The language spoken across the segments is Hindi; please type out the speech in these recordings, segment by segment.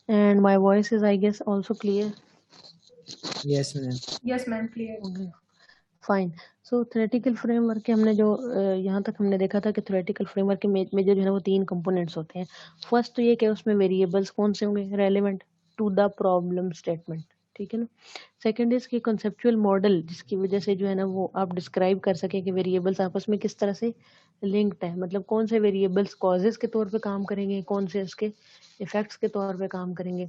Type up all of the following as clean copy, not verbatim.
And my voice is, I guess, also clear. Yes, ma'am. Yes, ma'am, clear. Okay, fine. So theoretical framework के हमने जो यहाँ तक हमने देखा था कि थ्योरेटिकल फ्रेमवर्क के मेजर जो है ना वो 3 कंपोनेंट्स होते हैं. फर्स्ट तो ये कि उसमें वेरिएबल्स कौन से होंगे relevant to the problem statement, ठीक है ना. सेकंड इज कि कॉन्सेप्चुअल मॉडल जिसकी वजह से जो है ना वो आप डिस्क्राइब कर सकें कि वेरिएबल्स आपस में किस तरह से लिंक्ड है, मतलब कौन से वेरिएबल्स कॉजेस के तौर पे काम करेंगे, कौन से उसके इफेक्ट्स के तौर पे काम करेंगे.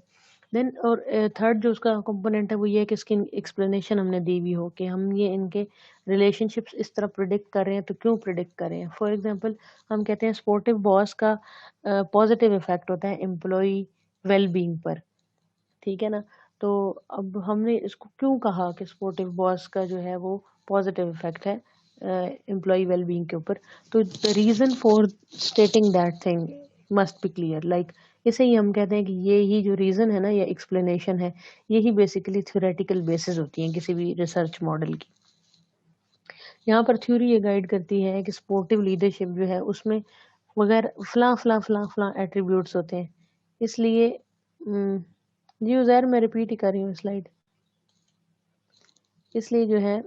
देन और थर्ड जो उसका कंपोनेंट है वो ये है कि इसकी एक्सप्लेनेशन हमने दी हुई हो कि हम ये इनके रिलेशनशिप्स इस तरह प्रिडिक्ट कर रहे हैं तो क्यों प्रिडिक्ट कर रहे हैं. फॉर एग्जांपल हम कहते हैं स्पोर्टिव बॉस का पॉजिटिव इफेक्ट होता है एम्प्लॉय वेलबींग पर, ठीक है ना. तो अब हमने इसको क्यों कहा कि स्पोर्टिव बॉस का जो है वो पॉजिटिव इफेक्ट है एम्प्लॉय वेलबींग के ऊपर. तो the reason for stating that thing must be clear. Like इसे ही हम कहते हैं कि ये ही जो रीजन है ना या एक्सप्लेनेशन है, यही बेसिकली थ्योरेटिकल बेसिस होती हैं किसी भी रिसर्च मॉडल की. यहाँ पर थ्योरी ये गाइड करती है कि स्पोर्टिव लीडरशिप जो है उसमें वगैरह फला फला फला फला एट्रीब्यूट्स होते हैं. इसलिए जी उज़ैर मैं रिपीट ही कर रही हूँ स्लाइड. इसलिए जो है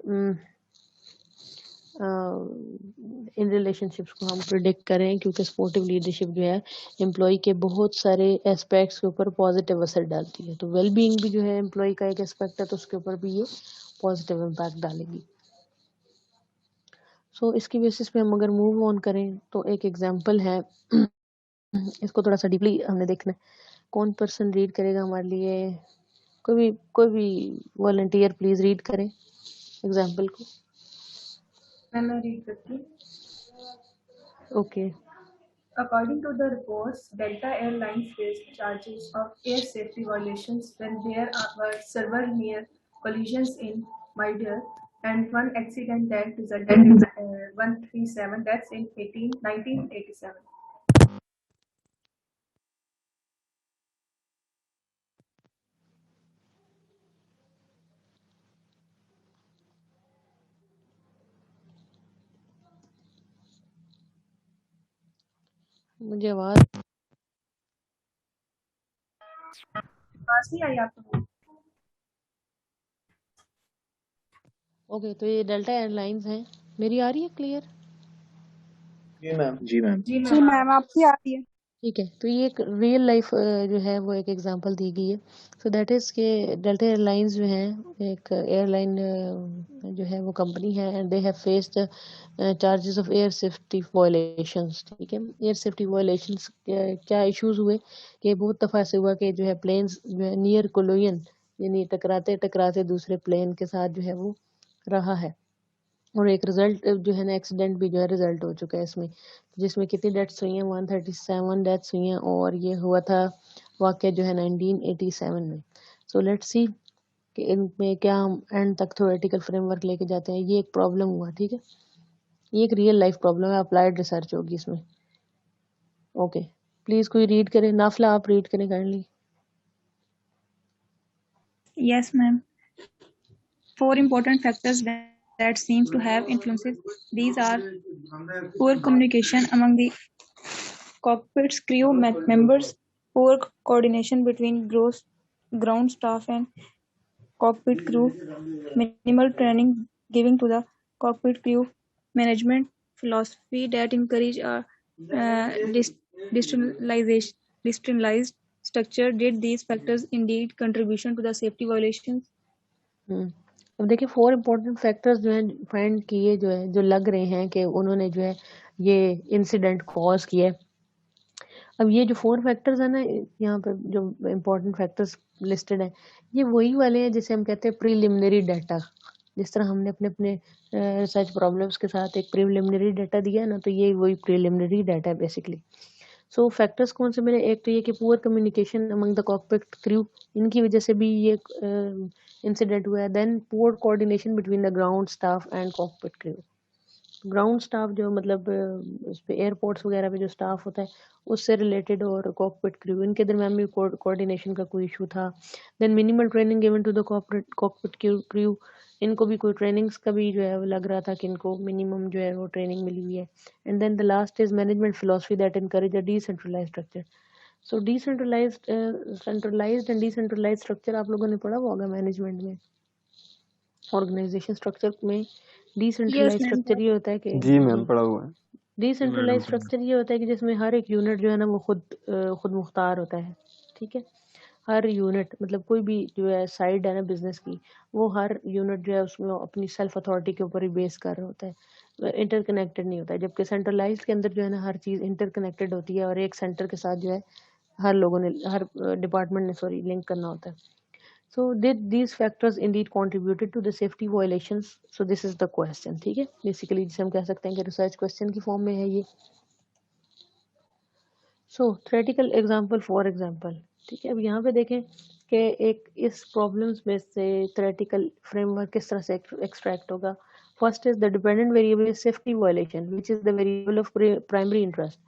इन रिलेशनशिप्स को हम प्रिडिक्ट करें क्योंकि स्पोर्टिव लीडरशिप जो है एम्प्लॉय के बहुत सारे एस्पेक्ट्स के ऊपर पॉजिटिव असर डालती है. तो वेल बीइंग भी जो है एम्प्लॉय का एक एस्पेक्ट है तो उसके ऊपर भी ये पॉजिटिव इम्पैक्ट डालेगी. सो इसकी बेसिस पे हम अगर मूव ऑन करें तो एक एग्जांपल है. इसको थोड़ा सा डीपली हमने देखना है. कौन पर्सन रीड करेगा हमारे लिए? कोई भी वॉलंटियर प्लीज रीड करें एग्जांपल को. मैं रीड करती हूँ. Okay. According to the reports, Delta Airlines faced charges of air safety violations when there were several near collisions in Midair and one accident that resulted in 137 deaths in 1987. मुझे आवाज नहीं आई आपको? ओके. तो ये डेल्टा एयरलाइंस हैं. मेरी आ रही है क्लियर? जी मैम. जी मैम. जी मैम आपकी आ रही है. ठीक है. तो ये एक रियल लाइफ जो है वो एक एग्जांपल दी गई है. सो दैट इज़ के डेल्टा एयरलाइंस जो हैं एक एयरलाइन जो है वो कंपनी है and they have faced charges of air safety violations. ठीक है. एयर सेफ्टी वायलेशंस क्या इश्यूज हुए कि बहुत दफ़ा ऐसे हुआ कि जो है प्लेन्स जो है नियर कोलिजन यानी टकराते टकराते दूसरे प्लेन के साथ जो है वो रहा है और एक रिजल्ट जो है ना एक्सीडेंट भी जो है रिजल्ट हो चुका है इसमें, जिसमें कितनी डेथ्स हुई हैं 137 डेथ्स हुई हैं और ये हुआ था वाक़या जो है 1987 में. सो लेट्स सी कि इनमें क्या हम एंड तक थ्योरेटिकल फ्रेमवर्क लेके जाते हैं. ये एक प्रॉब्लम हुआ, ठीक है. ये एक रियल लाइफ प्रॉब्लम है, अप्लाइड रिसर्च होगी इसमें. ओके. प्लीज़ कोई रीड करे. नाफला आप रीड करें kindly. Yes, ma'am. 4 important factors that seem to have influences. These are poor communication among the cockpit's crew members, poor coordination between ground staff and cockpit crew, minimal training given to the cockpit crew, management philosophy that encourage a decentralized structure. Did these factors indeed contribution to the safety violations? अब देखिए 4 इम्पोर्टेंट फैक्टर्स जो हैं फाइंड किए जो है जो लग रहे हैं कि उन्होंने जो है ये इंसिडेंट कॉज किया है. अब ये जो 4 फैक्टर्स है ना यहाँ पे जो इम्पोर्टेंट फैक्टर्स लिस्टेड हैं ये वही वाले हैं जिसे हम कहते हैं प्रीलिमिनरी डाटा. जिस तरह हमने अपने अपने रिसर्च प्रॉब्लम्स के साथ एक प्रीलिमिनरी डाटा दिया ना तो ये वही प्रीलिमिनरी डाटा है बेसिकली. सो फैक्टर्स कौन से मिले? एक तो ये कि poor communication among the cockpit crew, इनकी वजह से भी ये इंसिडेंट हुआ है. Then poor coordination between the ground staff and cockpit crew. Ground staff जो मतलब उस पे एयरपोर्ट्स वगैरह पे जो स्टाफ होता है उससे रिलेटेड और कॉकपिट क्रू इनके दरमियान भी कोऑर्डिनेशन का कोई इशू था. Then minimal training given to the cockpit crew, इनको भी कोई ट्रेनिंग्स का भी जो है वो लग रहा था कि इनको मिनिमम जो है वो ट्रेनिंग मिली हुई है. And then the last is management philosophy that encourage a decentralised structure. So decentralised centralised and decentralised structure आप लोगों ने पढ़ा होगा मैनेजमेंट में, ऑर्गेनाइजेशन स्ट्रक्चर में। Yes, decentralised ma'am. स्ट्रक्चर ये होता है कि जी मैम पढ़ा हुआ है। डिसेंट्रलाइज्ड स्ट्रक्चर ये होता है कि जिसमें हर एक यूनिट जो है ना वो खुद मुख्तार होता है, ठीक है। हर यूनिट मतलब कोई भी जो है साइड है ना बिजनेस की, वो हर यूनिट जो है उसमें अपनी सेल्फ अथॉरिटी के ऊपर ही बेस कर रहा होता है, इंटरकनेक्टेड नहीं होता है। जबकि सेंट्रलाइज्ड के अंदर जो है ना हर चीज़ इंटरकनेक्टेड होती है और एक सेंटर के साथ जो है हर लोगों ने, हर डिपार्टमेंट ने सॉरी लिंक करना होता है। So did these factors indeed contributed to the safety violations? So this is the question, ठीक है। बेसिकली जिसे हम कह सकते हैं कि रिसर्च क्वेश्चन की फॉर्म में है ये। सो थ्योरेटिकल एग्जांपल फॉर एग्जांपल, ठीक है। अब यहाँ पे देखें कि एक इस प्रॉब्लम्स में से थ्योरेटिकल फ्रेमवर्क किस तरह से एक्सट्रैक्ट होगा। First is the dependent variable is safety violation which is the variable of primary interest.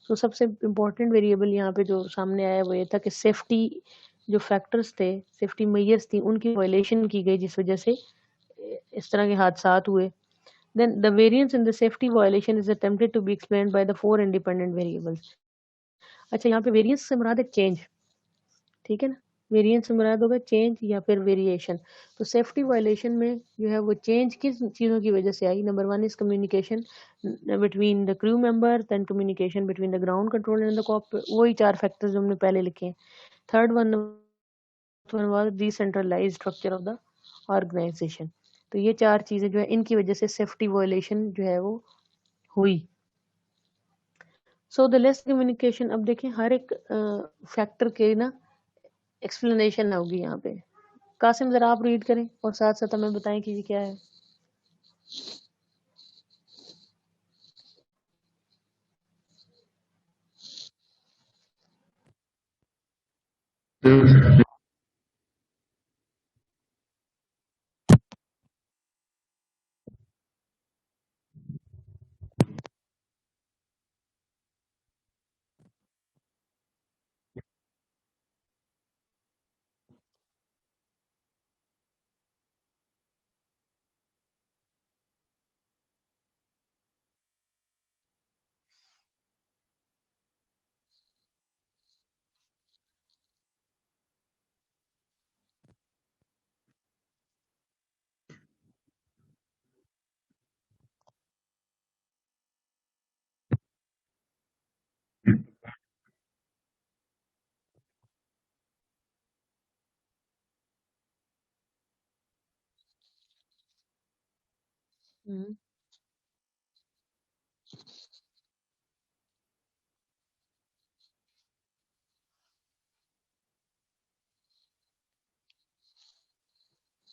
तो सबसे इम्पोर्टेंट वेरिएबल यहाँ पे जो सामने आया वो ये था कि सेफ्टी जो फैक्टर्स थे, सेफ्टी मेजर्स थी, उनकी वायलेशन की गई जिस वजह से इस तरह के हादसात हुए। Then the variance in the safety violation is attempted to be explained by the four independent variables. अच्छा, यहाँ पे वेरिएंस से मुराद है चेंज, ठीक है ना। वेरिएंस से मुराद होगा चेंज या फिर वेरिएशन। तो सेफ्टी वायलेशन में जो है वो चेंज किस चीज़ों की वजह से आई। Number one is communication between the crew member, then communication between the ground control and the cockpit, वही चार फैक्टर्स जो हमने पहले लिखे हैं। Third one was decentralised structure of the organisation. तो ये चार चीज़ें जो है इनकी वजह से सेफ्टी वायलेशन जो है वो हुई। सो द लेस कम्युनिकेशन, अब देखें हर एक फैक्टर के ना एक्सप्लेनेशन होगी यहाँ पे। कासिम ज़रा आप रीड करें और साथ साथ हमें बताएं कि ये क्या है।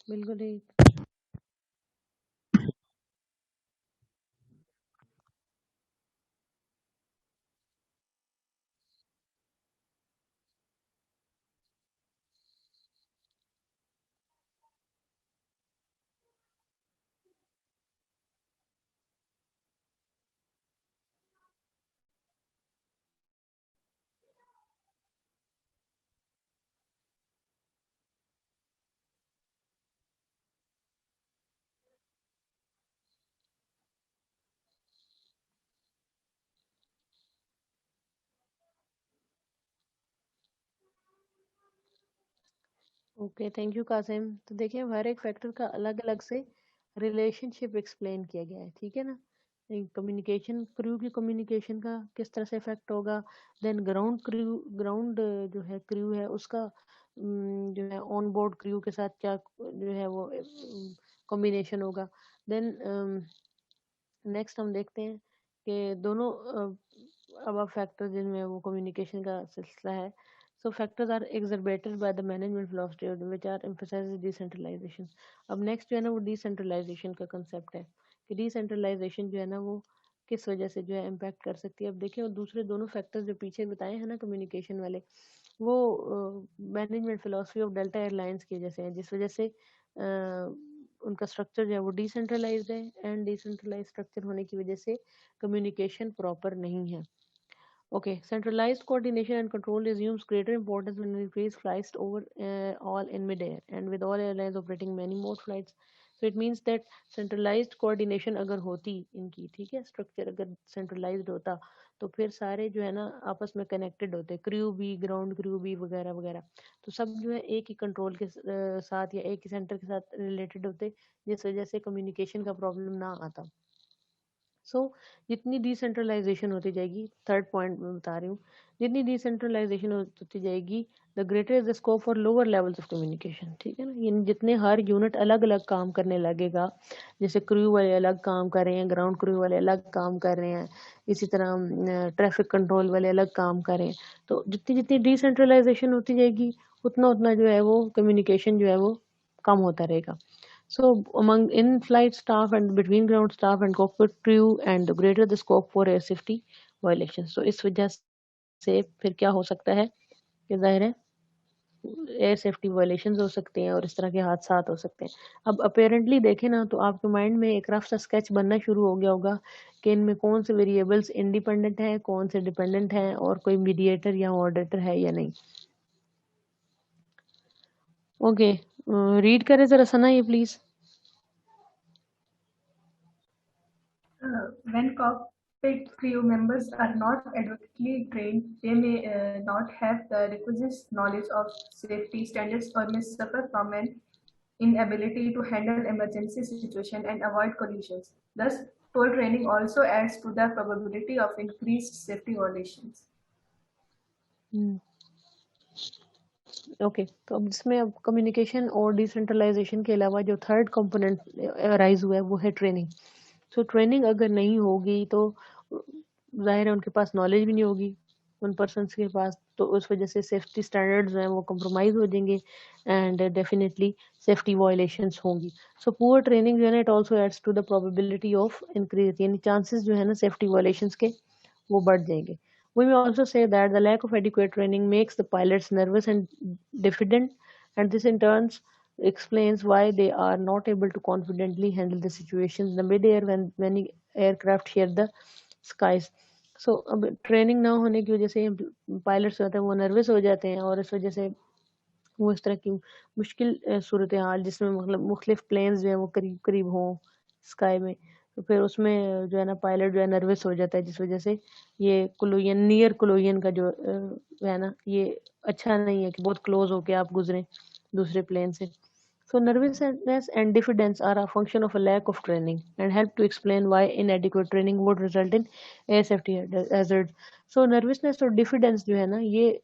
बिल्कुल ठीक। Okay, thank you Kasim. तो देखिए हर एक फैक्टर का अलग अलग से रिलेशनशिप एक्सप्लेन किया गया है, ठीक है ना। कम्युनिकेशन, क्रू की कम्युनिकेशन का किस तरह से इफेक्ट होगा। देन ग्राउंड जो है क्रू है उसका जो है ऑन बोर्ड क्रू के साथ क्या जो है वो कॉम्बिनेशन होगा। देन नेक्स्ट हम देखते हैं कि दोनों अब फैक्टर जिनमें वो कम्युनिकेशन का सिलसिला है। So factors are exacerbated by the management philosophy which are emphasise decentralisation. अब नेक्स्ट जो है ना वो डिसेंट्रलाइजेशन का कंसेप्ट है कि डिसेंट्रलाइजेशन जो है ना वो किस वजह से जो है इम्पैक्ट कर सकती है। अब देखिए, और दूसरे दोनों फैक्टर्स जो पीछे बताए हैं ना कम्युनिकेशन वाले, वो management philosophy of delta airlines की वजह से है, जिस वजह से उनका स्ट्रक्चर जो है वो डिसेंट्रलाइज्ड है एंड डिसेंट्रलाइज्ड स्ट्रक्चर होने की वजह से कम्युनिकेशन प्रॉपर नहीं है। Okay, centralized coordination and control assumes greater importance when increased flights over all in mid-air and with all airlines operating many mode flights. So it means that centralized coordination अगर होती इनकी, ठीक है, स्ट्रक्चर अगर centralized होता तो फिर सारे जो है ना आपस में कनेक्टेड होते हैं, क्रू भी, ग्राउंड क्रू भी वगैरह वगैरह, तो सब जो है एक ही कंट्रोल के साथ या एक ही सेंटर के साथ रिलेटेड होते, जिस वजह से कम्युनिकेशन का प्रॉब्लम ना आता। सो जितनी डिसेंट्रलाइजेशन होती जाएगी, थर्ड पॉइंट मैं बता रही हूँ, जितनी डिसेंट्रलाइजेशन होती जाएगी the greater is the scope for lower levels of communication, ठीक है ना। यानी जितने हर यूनिट अलग अलग काम करने लगेगा, जैसे क्रू वाले अलग काम कर रहे हैं, ग्राउंड क्रू वाले अलग काम कर रहे हैं, इसी तरह ट्रैफिक कंट्रोल वाले अलग काम कर रहे हैं, तो जितनी जितनी डिसेंट्रलाइजेशन होती जाएगी उतना उतना जो है वो कम्युनिकेशन जो है वो कम होता रहेगा। So among in-flight staff and between ground staff and cockpit crew, and the greater the scope for air safety violations. So इस वजह से फिर क्या हो सकता है कि जाहिर है एयर सेफ्टी वायलेशंस हो सकते हैं और इस तरह के हादसा हो सकते हैं। अब अपेरेंटली देखें ना तो आपके माइंड में एक रफ सा स्केच बनना शुरू हो गया होगा कि इनमें कौन से वेरिएबल्स इंडिपेंडेंट हैं, कौन से डिपेंडेंट हैं, और कोई मीडिएटर या मॉडरेटर है या नहीं। ओके, रीड करें जरा सना ये please. When cockpit crew members are not adequately trained, they may not have the requisite knowledge of safety standards or may suffer from an inability to handle emergency situation and avoid collisions. Thus, poor training also adds to the probability of increased safety violations. Okay, तो अब इसमें अब कम्युनिकेशन और डिसेंट्रलाइजेशन के अलावा जो थर्ड कंपोनेंट राइज हुआ है वो है ट्रेनिंग। सो ट्रेनिंग अगर नहीं होगी तो जाहिर है उनके पास नॉलेज भी नहीं होगी उन पर्सन्स के पास, तो उस वजह से सेफ्टी स्टैंडर्ड्स हैं वो कंप्रोमाइज हो जाएंगे एंड डेफिनेटली सेफ्टी वायलेशंस होंगी। सो पुअर ट्रेनिंग जो है ना it also adds to the probability of increase, यानी चांसेस जो है ना सेफ्टी वायलेशंस के वो बढ़ जाएंगे। We may also say that the lack of adequate training makes the pilots nervous and diffident, and this in turn explains why they are not able to confidently handle the situations in the mid-air when many aircraft share the skies. So अब ट्रेनिंग ना होने की वजह से पायलट्स होते हैं वो नर्वस हो जाते हैं, और इस वजह से वो इस तरह की मुश्किल सूरत हाल जिसमें मतलब मुख्तलिफ प्लेन्स जो हैं वो करीब करीब हों स्काई में, तो फिर उसमें जो है ना पायलट जो है नर्वस हो जाता है, जिस वजह से ये कोलिजन, नियर कोलिजन का जो है ना ये अच्छा नहीं है कि बहुत क्लोज होके आप गुजरें दूसरे प्लेन से। So nervousness and diffidence are a function of a lack of training and help to explain why inadequate training would result in air safety hazards. So nervousness और diffidence जो है ना ये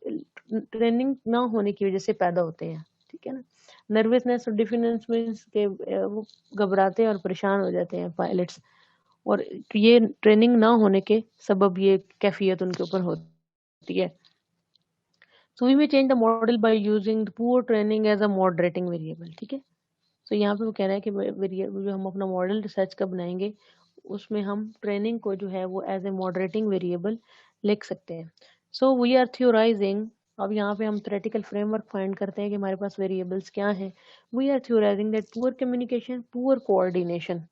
ट्रेनिंग ना होने की वजह से पैदा होते हैं, ठीक है ना। नर्वसनेस और डिफिडेंस मीन्स के वो घबराते हैं और परेशान हो जाते हैं पायलट्स, और ये ट्रेनिंग ना होने के सबब ये कैफियत उनके ऊपर होती है। So we may change the model by using the poor training as a moderating variable, ठीक है। तो यहाँ पे वो कह रहा है कि वेरिएबल जो हम अपना मॉडल रिसर्च का बनाएंगे उसमें हम ट्रेनिंग को जो है वो एज ए मॉडरेटिंग वेरिएबल लिख सकते हैं। सो वी आर थ्योराइजिंग, अब यहाँ पे हम थ्योरेटिकल फ्रेमवर्क फाइंड करते हैं कि हमारे पास वेरिएबल्स क्या हैं। We are theorising that poor communication, poor coordination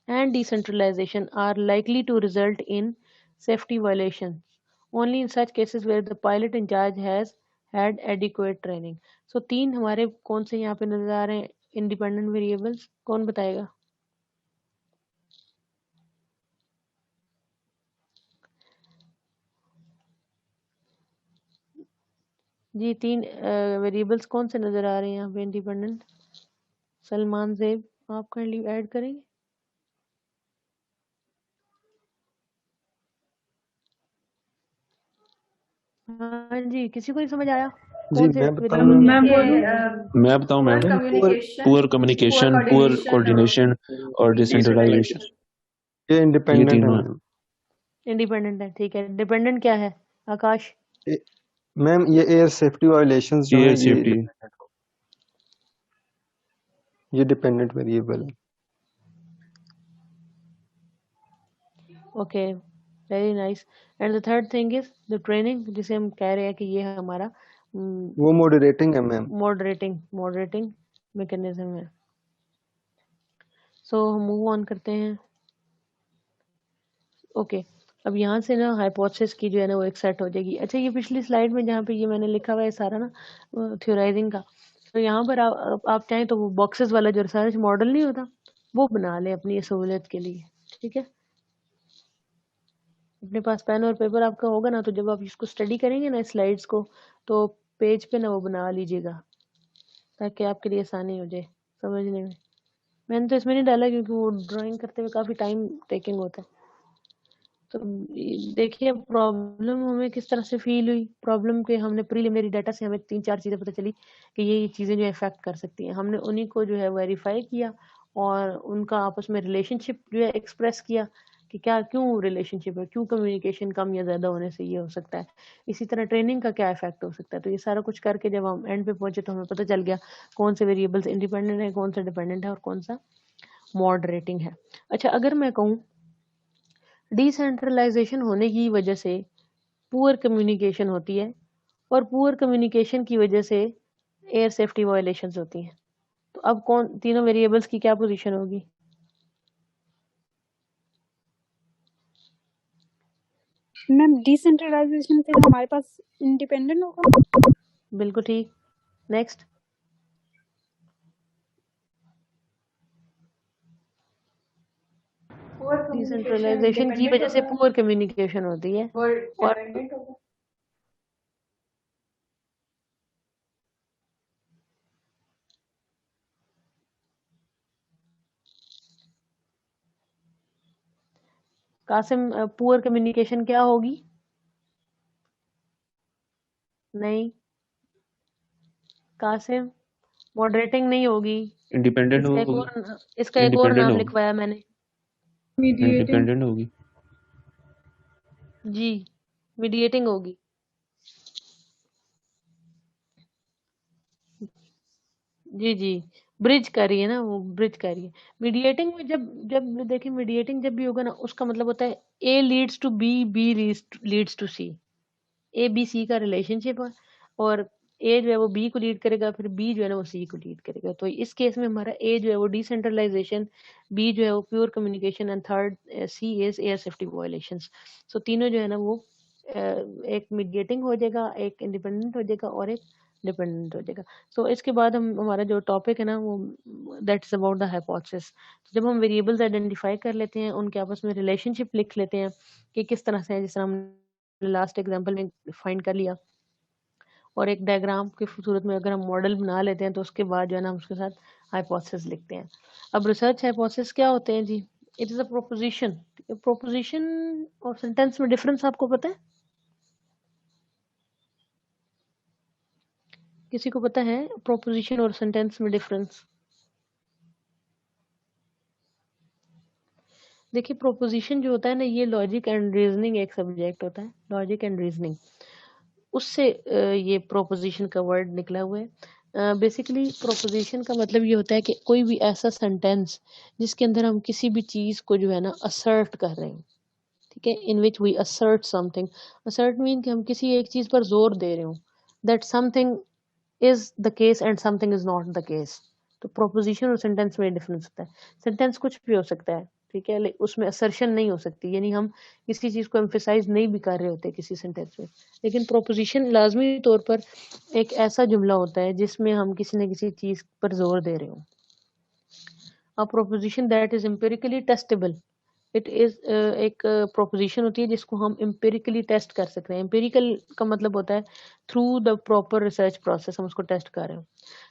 and decentralization are likely to result in safety violations only in such cases where the pilot in charge has had adequate training. So तीन हमारे कौन से यहाँ पे नजर आ रहे हैं इंडिपेंडेंट वेरिएबल्स, कौन बताएगा? जी तीन वेरिएबल्स कौन से नजर आ रहे हैं यहाँ पे इंडिपेंडेंट? सलमान ज़ेब आप काइंडली ऐड करेंगे? हाँ जी, किसी को नहीं समझ आया जी कौन से मैं बताऊं वेरिएबल? मैम। मैं बताऊं ma'am, poor communication, poor coordination और डिसेंट्रलाइजेशन, ये ये इंडिपेंडेंट है तीनों है। मैम। इंडिपेंडेंट है, ठीक है। डिपेंडेंट क्या है आकाश? मैम ये एयर सेफ्टी वायलेशंस जो एयर हैं सेफ्टी, ये डिपेंडेंट वेरिएबल है। Okay, very nice. And the third thing is the training, जिसे हम कह रहे हैं कि ये हमारा वो मॉडरेटिंग है मैम। मॉडरेटिंग मैकेनिज्म है। सो हम मूव ऑन करते हैं। ओके, अब यहाँ से ना हाइपोथेसिस की जो है ना वो एक सेट हो जाएगी। अच्छा, ये पिछली स्लाइड में जहाँ पे ये मैंने लिखा हुआ है सारा ना थ्योराइजिंग का, तो यहाँ पर आप चाहें तो वो बॉक्सेस वाला जो रिसर्च मॉडल नहीं होता वो बना लें अपनी सहूलियत के लिए, ठीक है। अपने पास पेन और पेपर आपका होगा ना, तो जब आप इसको स्टडी करेंगे ना स्लाइड्स को, तो पेज पे ना वो बना लीजिएगा ताकि आपके लिए आसानी हो जाए समझने में। मैंने तो इसमें नहीं डाला क्योंकि वो ड्राइंग करते हुए काफ़ी टाइम टेकिंग होता है। तो देखिए प्रॉब्लम हमें किस तरह से फील हुई। प्रॉब्लम के हमने प्रीलिमिनरी डाटा से हमें 3-4 चीज़ें पता चली कि ये चीज़ें जो इफेक्ट कर सकती हैं। हमने उन्हीं को जो है वेरीफाई किया और उनका आपस में रिलेशनशिप जो है एक्सप्रेस किया कि क्या क्यों रिलेशनशिप है, क्यों कम्युनिकेशन कम या ज़्यादा होने से ये हो सकता है। इसी तरह ट्रेनिंग का क्या इफेक्ट हो सकता है। तो ये सारा कुछ करके जब हम एंड पे पहुंचे तो हमें पता चल गया कौन से वेरिएबल्स इंडिपेंडेंट है, कौन सा डिपेंडेंट है और कौन सा मॉडरेटिंग है। अच्छा, अगर मैं कहूँ डिसेंट्रलाइजेशन होने की वजह से पुअर कम्युनिकेशन होती है और पुअर कम्युनिकेशन की वजह से एयर सेफ्टी वायलेशंस होती हैं, तो अब कौन तीनों वेरिएबल्स की क्या पोजीशन होगी? मैम डिसेंट्रलाइजेशन से हमारे पास इंडिपेंडेंट होगा। बिल्कुल ठीक। नेक्स्ट, डिसेंट्रलाइजेशन की वजह से पुअर कम्युनिकेशन होती है और कासिम पुअर कम्युनिकेशन क्या होगी? नहीं कासिम, मॉडरेटिंग नहीं होगी। इंडिपेंडेंट इसका एक होगी, और इसका एक और इंडिपेंडेंट नाम होगी, लिखवाया मैंने। इंडिपेंडेंट होगी। जी, मीडिएटिंग होगी। जी जी, ब्रिज कर रही है ना, वो ब्रिज कर रही है। मीडिएटिंग में जब जब देखिए मीडिएटिंग जब भी होगा ना, उसका मतलब होता है A leads to B, B leads to C. A B C का रिलेशनशिप है और ए जो है वो बी को लीड करेगा, फिर बी जो है ना वो सी को लीड करेगा। तो इस केस में हमारा ए जो है वो डिसेंट्रलाइजेशन, बी जो है वो pure communication and third C is air safety violations. So तीनों जो है ना वो एक मीडिएटिंग हो जाएगा, एक इंडिपेंडेंट हो जाएगा और एक डिपेंडेंट हो जाएगा। सो इसके बाद हम हमारा जो टॉपिक है ना वो that is about the hypothesis. जब हम वेरिएबल्स आइडेंटिफाई कर लेते हैं, उनके आपस में रिलेशनशिप लिख लेते हैं कि किस तरह से है, जिस तरह हम लास्ट एग्जांपल में फाइंड कर लिया, और एक डायग्राम की सूरत में अगर हम मॉडल बना लेते हैं तो उसके बाद जो है ना हम उसके साथ हाइपोथेसिस लिखते हैं। अब रिसर्च हाइपोथेसिस क्या होते हैं ji? It is a proposition. Proposition और सेंटेंस में डिफरेंस आपको पता है? किसी को पता है प्रोपोजिशन और सेंटेंस में डिफरेंस? देखिए प्रोपोजिशन जो होता है ना, ये लॉजिक एंड रीजनिंग एक सब्जेक्ट होता है, लॉजिक एंड रीजनिंग, उससे ये प्रोपोजिशन का वर्ड निकला हुआ है। बेसिकली प्रोपोजिशन का मतलब ये होता है कि कोई भी ऐसा सेंटेंस जिसके अंदर हम किसी भी चीज़ को जो है ना असर्ट कर रहे हैं, ठीक है, in which we assert something. Assert mean कि हम किसी एक चीज़ पर जोर दे रहे हो, that something is the case and something is not the case. तो प्रोपोजिशन और सेंटेंस में डिफरेंस होता है। सेंटेंस कुछ भी हो सकता है, ठीक है, उसमें असर्शन नहीं हो सकती, यानी हम किसी चीज को एम्फेसाइज नहीं भी कर रहे होते किसी सेंटेंस में। लेकिन प्रोपोजिशन लाजमी तौर पर एक ऐसा जुमला होता है जिसमें हम किसी न किसी चीज पर जोर दे रहे हो। अ proposition that is empirically testable, it is एक प्रोपोजिशन होती है जिसको हम एम्पिरिकली टेस्ट कर सकते हैं। एम्पिरिकल का मतलब होता है through the proper research process हम उसको टेस्ट कर रहे हो।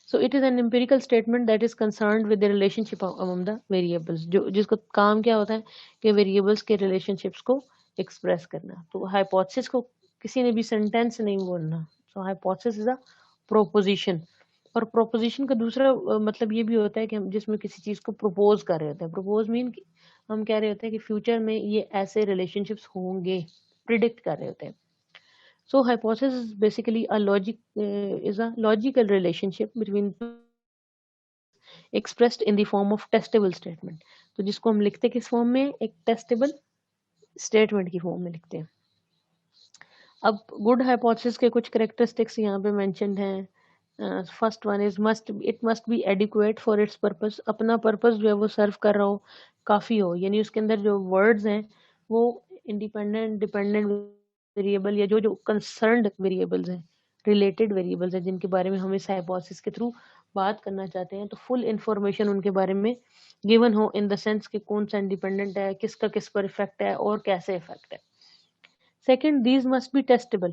So it is an empirical statement that is concerned with the relationship among the variables, जो जिसका काम क्या होता है कि वेरिएबल्स के रिलेशनशिप्स को एक्सप्रेस करना। तो हाइपोथेसिस को किसी ने भी सेंटेंस नहीं बोलना। सो हाइपोथेसिस इज अ प्रोपोजिशन। और प्रोपोजिशन का दूसरा मतलब ये भी होता है कि हम जिसमें किसी चीज को प्रपोज कर रहे होते हैं। प्रपोज मीन हम कह रहे होते हैं कि फ्यूचर में ये ऐसे रिलेशनशिप्स होंगे, प्रिडिक्ट कर रहे होते हैं। So hypothesis is basically a logic is a logical relationship between expressed in the form of testable statement. तो जिसको हम लिखते किस फॉर्म में? एक टेस्टेबल स्टेटमेंट की फॉर्म में लिखते हैं। अब गुड हाइपोथेसिस के कुछ कैरेक्टरिस्टिक्स यहाँ पे मेंशन्ड हैं। First one is it must be adequate for its purpose. अपना पर्पस जो है वो सर्व कर रहा हो, काफ़ी हो, यानी उसके अंदर जो वर्ड्स हैं वो इंडिपेंडेंट, डिपेंडेंट वेरिएबल या जो जो कंसर्न्ड वेरिएबल्स हैं, रिलेटेड वेरिएबल्स हैं जिनके बारे में हम इस हाइपोथेसिस के थ्रू बात करना चाहते हैं, तो फुल इंफॉर्मेशन उनके बारे में गिवन हो, इन द सेंस कि कौन सा इंडिपेंडेंट है, किसका किस पर इफेक्ट है और कैसे इफेक्ट है। Second, these must be testable.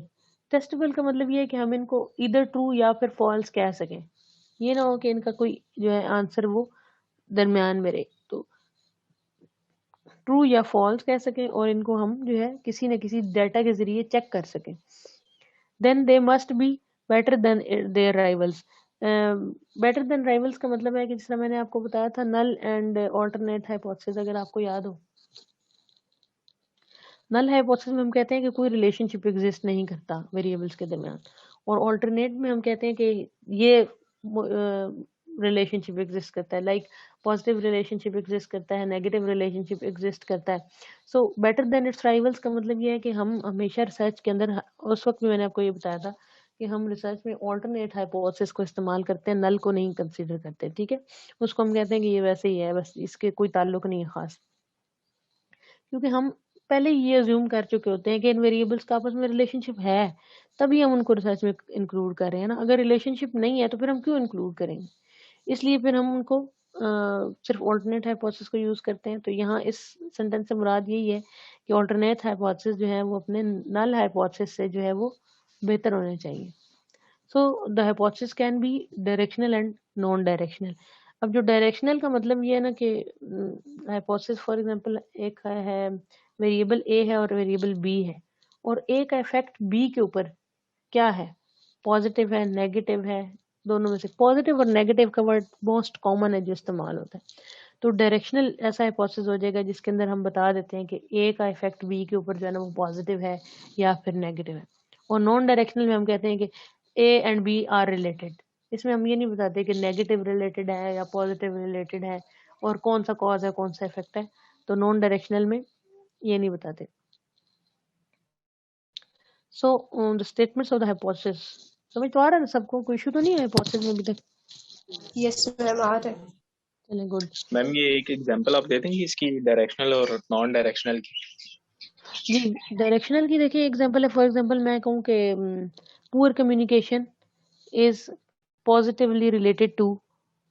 Testable का मतलब ये है कि हम इनको इधर ट्रू या फिर फॉल्स कह सकें, ये ना हो कि इनका कोई जो है आंसर वो दरमियान में रहे, तो ट्रू या फॉल्स कह सकें और इनको हम जो है किसी न किसी डाटा के जरिए चेक कर सकें। Then they must be better than their rivals. Better than rivals का मतलब है कि जिस तरह मैंने आपको बताया था नल एंड ऑल्टरनेट हाइपोथेसिस, अगर आपको याद हो, नल हाइपोथेसिस में हम कहते हैं कि कोई रिलेशनशिप एग्जिस्ट नहीं करता वेरिएबल्स के दरमियान, और ऑल्टरनेट में हम कहते हैं कि ये रिलेशनशिप एग्जिस्ट करता है, लाइक पॉजिटिव रिलेशनशिप एग्जिस्ट करता है, नेगेटिव रिलेशनशिप एग्जिस्ट करता है। So better than it's rivals का मतलब ये है कि हम हमेशा रिसर्च के अंदर, उस वक्त भी मैंने आपको ये बताया था कि हम रिसर्च में ऑल्टरनेट हाइपोथेसिस को इस्तेमाल करते हैं, नल को नहीं कंसीडर करते, ठीक है। उसको हम कहते हैं कि ये वैसे ही है, बस इसके कोई ताल्लुक नहीं है खास, क्योंकि हम पहले ये अज्यूम कर चुके होते हैं कि इन वेरिएबल्स का आपस में रिलेशनशिप है, तभी हम उनको रिसर्च में इंक्लूड कर रहे हैं ना। अगर रिलेशनशिप नहीं है तो फिर हम क्यों इंक्लूड करेंगे, इसलिए फिर हम उनको सिर्फ ऑल्टरनेट हाइपोथेसिस को यूज करते हैं। तो यहाँ इस सेंटेंस से मुराद यही है कि ऑल्टरनेट हाइपोथेसिस जो है वो अपने नल हाइपोथेसिस से जो है वो बेहतर होने चाहिए। So the hypothesis can be directional and non directional. अब जो डायरेक्शनल का मतलब ये है ना कि हाइपोथेसिस फॉर एग्जांपल एक है वेरिएबल ए है और वेरिएबल बी है, और ए का इफेक्ट बी के ऊपर क्या है, पॉजिटिव है, नेगेटिव है, दोनों में से पॉजिटिव और नेगेटिव का वर्ड मोस्ट कॉमन है जो इस्तेमाल होता है। तो डायरेक्शनल ऐसा हाइपोथेसिस हो जाएगा जिसके अंदर हम बता देते हैं कि ए का इफेक्ट बी के ऊपर जो है ना वो पॉजिटिव है या फिर नेगेटिव है। और नॉन डायरेक्शनल में हम कहते हैं कि A and B are related, इसमें हम ये नहीं बताते कि नेगेटिव रिलेटेड है या पॉजिटिव रिलेटेड है और कौन सा कॉज है कौन सा इफेक्ट है, तो नॉन डायरेक्शनल में ये नहीं बताते। So the statements of the hypothesis, समझ तो आ रहा है ना सबको, कोई इशू तो नहीं है हाइपोथेसिस में अभी तक? यस मैम, आ रहा है। चलें, गुड। मैम ये एक एग्जांपल आप दे देंगे इसकी, डायरेक्शनल और नॉन डायरेक्शनल की? जी, डायरेक्शनल की देखिए एग्जांपल है, फॉर एग्जांपल मैं कहूँ कि poor communication is positively related to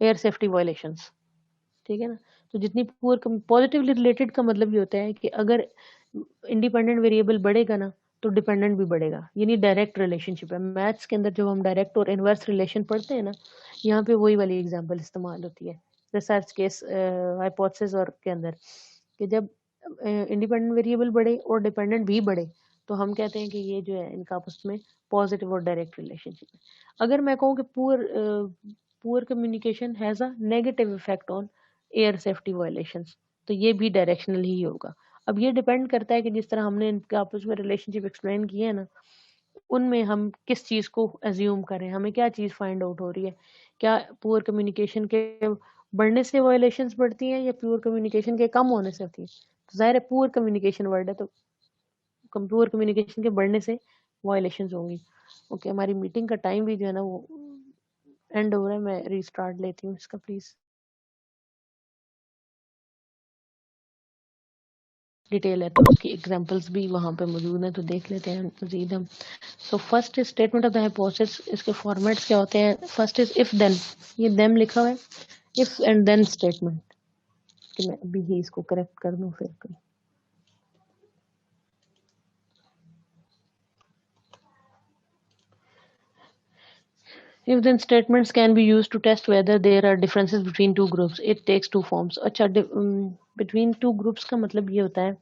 air safety violations, ठीक है ना। तो जितनी पुअर पॉजिटिवली रिलेटेड का मतलब ये होता है कि अगर इंडिपेंडेंट वेरिएबल बढ़ेगा ना तो डिपेंडेंट भी बढ़ेगा, यानी डायरेक्ट रिलेशनशिप है। मैथ्स के अंदर जब हम डायरेक्ट और इनवर्स रिलेशन पढ़ते हैं ना, यहाँ पे वही वाली एग्जांपल इस्तेमाल होती है रिसर्च केस हाइपोथेसिस और के अंदर, कि जब इंडिपेंडेंट वेरिएबल बढ़े और डिपेंडेंट भी बढ़े तो हम कहते हैं कि ये जो है इनका आपस में पॉजिटिव और डायरेक्ट रिलेशनशिप है। अगर मैं कहूँ कि poor communication has a negative effect on air safety violations, तो ये भी डायरेक्शनल ही होगा। अब ये डिपेंड करता है कि जिस तरह हमने इनके आपस में रिलेशनशिप एक्सप्लेन किए है ना, उनमें हम किस चीज़ को एज्यूम करें, हमें क्या चीज़ फाइंड आउट हो रही है, क्या पुअर कम्युनिकेशन के बढ़ने से वायलेशंस बढ़ती हैं या पुअर कम्युनिकेशन के कम होने से होती है। तो जाहिर है पुअर कम्युनिकेशन वर्ड है, तो पुअर कम्युनिकेशन के बढ़ने से वायलेशंस होंगी। ओके, हमारी मीटिंग का टाइम भी जो है ना वो एंड हो रहा है, मैं रीस्टार्ट लेती हूँ इसका प्लीज। डिटेल है तो उसकी एग्जांपल्स भी वहाँ पे मौजूद हैं, तो देख लेते हैं मजीद हम। So first is statement of the hypothesis, इसके फॉर्मेट्स क्या होते हैं? फर्स्ट इज इफ देन, ये देम लिखा हुआ है, इफ एंड देन स्टेटमेंट, कि मैं अभी ही इसको करेक्ट कर दूं फिर कल। If then statements can be used to test whether there are differences between two groups, it takes two forms. अच्छा, between two groups का मतलब ये होता है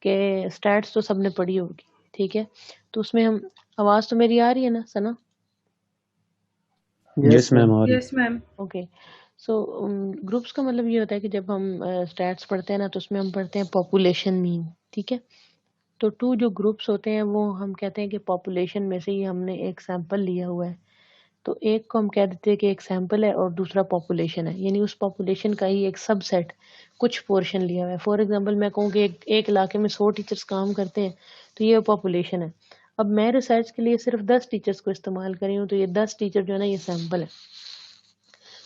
कि स्टैट्स तो सबने पढ़ी होगी, ठीक है। तो उसमें हम, आवाज तो मेरी आ रही है ना सना? यस मैम, और यस मैम। ओके, सो ग्रुप्स का मतलब ये होता है कि जब हम स्टैट्स पढ़ते हैं ना तो उसमें हम पढ़ते हैं पॉपुलेशन मीन, ठीक है। तो टू जो ग्रुप्स होते हैं वो हम कहते हैं कि पॉपुलेशन में से ही हमने एक सैंपल लिया हुआ है, तो एक को हम कह देते हैं कि एक सैंपल है और दूसरा पॉपुलेशन है, यानी उस पॉपुलेशन का ही एक सबसेट कुछ पोर्शन लिया हुआ है। फॉर एग्जांपल मैं कहूँ कि एक इलाके में 100 टीचर्स काम करते हैं, तो ये पॉपुलेशन है। अब मैं रिसर्च के लिए सिर्फ 10 टीचर्स को इस्तेमाल कर रही हूँ, तो ये 10 टीचर जो है ना ये सैंपल है।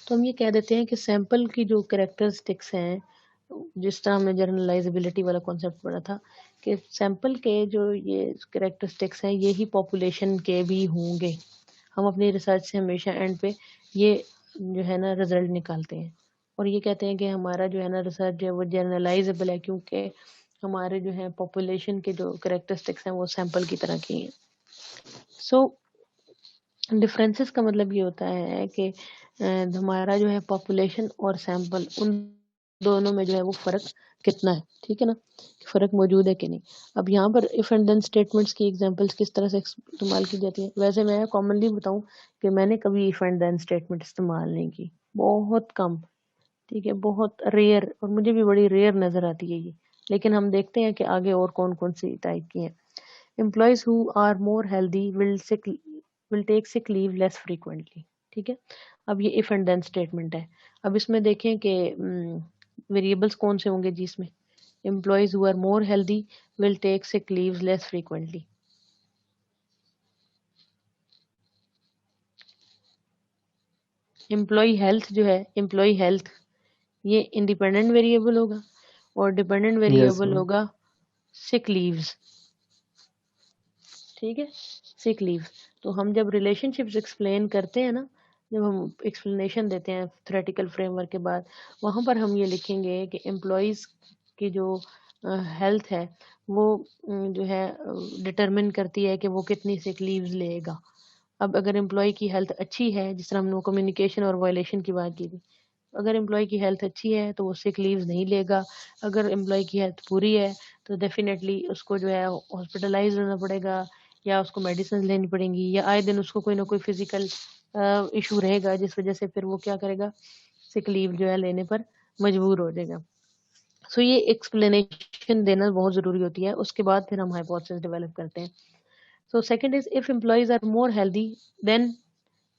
तो हम ये कह देते हैं कि सैंपल की जो कैरेक्टरिस्टिक्स हैं, जिस तरह हमने जनरलाइजेबिलिटी वाला कॉन्सेप्ट पढ़ा था कि सैंपल के जो ये कैरेक्टरिस्टिक्स हैं ये ही पॉपुलेशन के भी होंगे। हम अपनी रिसर्च से हमेशा एंड पे ये जो है ना रिजल्ट निकालते हैं और ये कहते हैं कि हमारा जो है ना रिसर्च जो है वो जनरलाइजेबल है, क्योंकि हमारे जो है पॉपुलेशन के जो करेक्टरिस्टिक्स हैं वो सैंपल की तरह की हैं। सो डिफरेंसेस का मतलब ये होता है कि हमारा जो है पॉपुलेशन और सैंपल उन दोनों में जो है वो फ़र्क कितना है, ठीक है ना, फ़र्क मौजूद है कि नहीं। अब यहाँ पर इफ़ एंड देन स्टेटमेंट्स की एग्जांपल्स किस तरह से इस्तेमाल की जाती है। वैसे मैं कॉमनली बताऊँ कि मैंने कभी इफ़ एंड देन स्टेटमेंट इस्तेमाल नहीं की, बहुत कम, ठीक है, बहुत रेयर, और मुझे भी बड़ी रेयर नज़र आती है ये। लेकिन हम देखते हैं कि आगे और कौन कौन सी टाइप की हैं। Employees who are more healthy will take sick leave less frequently, ठीक है। अब ये इफ एंड देन स्टेटमेंट है। अब इसमें देखें कि वेरिएबल्स कौन से होंगे जी इसमें। Employees who are more healthy will take sick leaves less frequently. Employ health जो है, एम्प्लॉय हेल्थ ये इंडिपेंडेंट वेरिएबल होगा और डिपेंडेंट Yes, वेरिएबल ma'am. होगा सिक लीव्स, ठीक है, सिक लीव। तो हम जब रिलेशनशिप्स एक्सप्लेन करते हैं ना, जब हम एक्सप्लेनेशन देते हैं थ्योरेटिकल फ्रेमवर्क के बाद, वहाँ पर हम ये लिखेंगे कि एम्प्लॉयज़ की जो हेल्थ है वो जो है डिटरमिन करती है कि वो कितनी सिक लीव्स लेगा। अब अगर एम्प्लॉय की हेल्थ अच्छी है, जिस तरह हमने कम्युनिकेशन और वायलेशन की बात की थी, अगर एम्प्लॉय की हेल्थ अच्छी है तो वो सिक लीव्स नहीं लेगा। अगर एम्प्लॉय की हेल्थ बुरी है तो डेफिनेटली उसको जो है हॉस्पिटलाइज होना पड़ेगा या उसको मेडिसिन लेनी पड़ेंगी या आए दिन उसको कोई ना कोई फिजिकल इशू रहेगा जिस वजह से फिर वो क्या करेगा, सिक लीव जो है लेने पर मजबूर हो जाएगा। सो ये एक्सप्लेनेशन देना बहुत ज़रूरी होती है, उसके बाद फिर हम हाइपोथेसिस डेवलप करते हैं। So second is if employees are more healthy then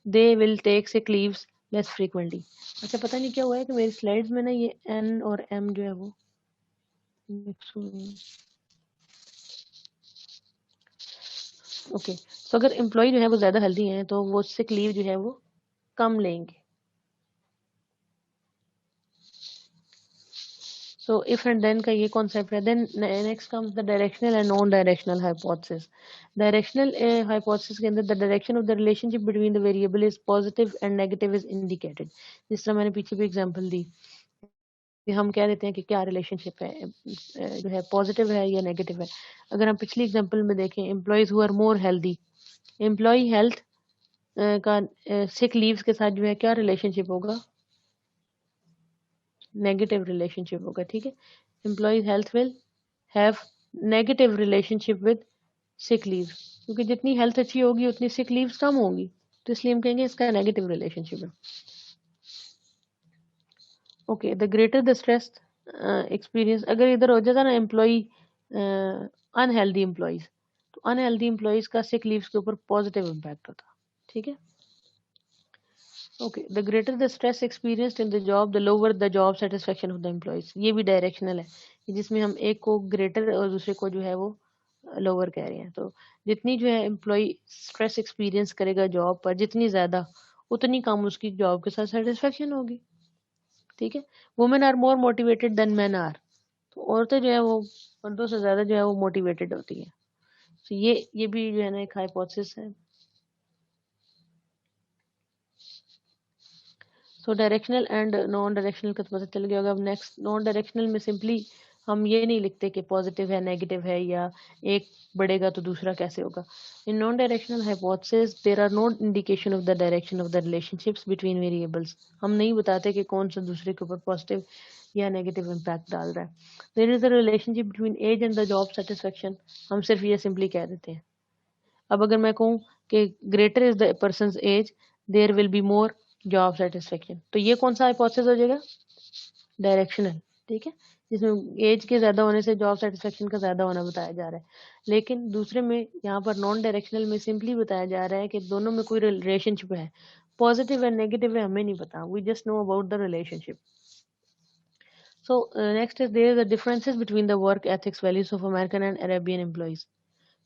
they will take sick leaves less frequently. अच्छा पता नहीं क्या हुआ है कि मेरी स्लाइड्स में ना ये एन और एम जो है वो मिक्स हो गई। ओके, सो अगर एम्प्लॉय जो है वो ज़्यादा हेल्दी हैं तो वो सिक लीव जो है वो कम लेंगे। सो इफ एंड देन का ये कॉन्सेप्ट है। Then next comes the directional and non directional hypothesis. Directional hypothesis के अंदर the direction of the relationship between the variable is positive and negative is indicated. जिस तरह मैंने पीछे भी एग्जांपल दी कि हम कह देते हैं कि क्या रिलेशनशिप है, जो है पॉजिटिव है या नेगेटिव है। अगर हम पिछली एग्जांपल में देखें, employees who are more healthy, employ health का सिक लीव्स के साथ जो है क्या रिलेशनशिप होगा, नेगेटिव रिलेशनशिप होगा, ठीक है। Employees health will have negative relationship with sick leave, क्योंकि जितनी हेल्थ अच्छी होगी उतनी सिक लीव्स कम होंगी, तो इसलिए हम कहेंगे इसका नेगेटिव रिलेशनशिप है। Okay, the greater the stress experience, अगर इधर हो जाता ना एम्प्लॉय अनहेल्दी एम्प्लॉयज, तो अनहेल्दी एम्प्लॉयज का सिक लीव्स के ऊपर पॉजिटिव इम्पैक्ट होता, ठीक है। Okay, the greater the stress experienced in the job the lower the job satisfaction of the employees. ये भी डायरेक्शनल है, जिसमें हम एक को ग्रेटर और दूसरे को जो है वो लोअर कह रहे हैं। तो जितनी जो है एम्प्लॉय स्ट्रेस एक्सपीरियंस करेगा जॉब पर, जितनी ज़्यादा उतनी कम उसकी जॉब के साथ सेटिस्फेक्शन होगी, ठीक है। Women are more motivated than man are, तो औरतें जो है वो मर्दों से ज़्यादा जो है वो मोटिवेटेड होती हैं। तो ये भी जो है ना एक हाइपोथेसिस है। सो डायरेक्शनल एंड नॉन डायरेक्शनल का तो पता चल गया होगा। अब नेक्स्ट नॉन डायरेक्शनल में सिंपली हम ये नहीं लिखते कि पॉजिटिव है नेगेटिव है या एक बढ़ेगा तो दूसरा कैसे होगा। In non directional hypothesis there are no indication of the direction of the relationships between variables. हम नहीं बताते कि कौन सा दूसरे के ऊपर पॉजिटिव या नेगेटिव इम्पैक्ट डाल रहा है। There is a relationship between age and the job satisfaction, हम सिर्फ ये सिंपली कह देते हैं। अब अगर मैं कहूँ कि greater is the person's age there will be more job satisfaction, तो ये कौन सा हाइपोथेसिस हो जाएगा, डायरेक्शनल, ठीक है, जिसमें एज के ज़्यादा होने से जॉब सेटिस्फेक्शन का ज़्यादा होना बताया जा रहा है। लेकिन दूसरे में यहाँ पर नॉन डायरेक्शनल में सिंपली बताया जा रहा है कि दोनों में कोई रिलेशनशिप है, पॉजिटिव है नेगेटिव है हमें नहीं पता, we just know about the relationship. So next is there the differences between the work ethics values of American and Arabian employees.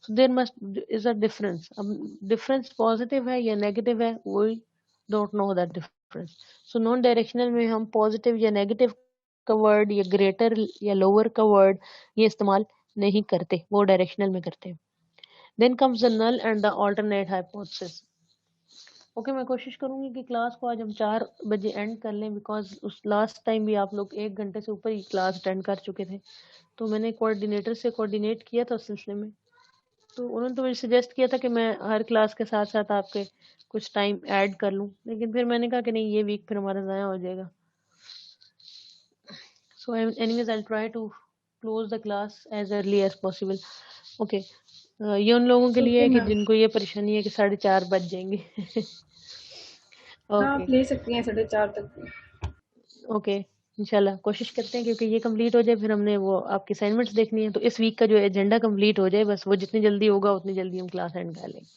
So there must is a difference. अब difference positive है या negative है, we don't know that difference. So non directional में हम positive या negative का word या greater या lower का word ये इस्तेमाल नहीं करते, वो directional में करते हैं। Then comes the null and the alternate hypothesis. Okay, मैं कोशिश करूंगी कि क्लास को आज हम 4 बजे एंड कर लें, बिकॉज उस लास्ट टाइम भी आप लोग 1 घंटे से ऊपर ही क्लास अटेंड कर चुके थे। तो मैंने कोऑर्डिनेटर से कोऑर्डिनेट किया था उस सिलसिले में, तो उन्होंने तो मुझे सजेस्ट किया था कि मैं हर क्लास के साथ साथ आपके कुछ टाइम ऐड कर लूं, लेकिन फिर मैंने कहा कि नहीं, ये वीक फिर हमारा ज़ाया हो जाएगा। So anyways I will try to close the class as early as possible. Okay, ये उन लोगों के लिए ओके है कि मैम। जिनको ये परेशानी है कि 4:30 बज जाएंगे। हाँ, आप ओके ले सकती हैं 4:30 तक। ओके, इंशाल्लाह कोशिश करते हैं, क्योंकि ये कंप्लीट हो जाए, फिर हमने वो आपकी असाइनमेंट्स देखनी है, तो इस वीक का जो एजेंडा कंप्लीट हो जाए, बस वो जितनी जल्दी होगा उतनी जल्दी हम क्लास एंड कर लेंगे।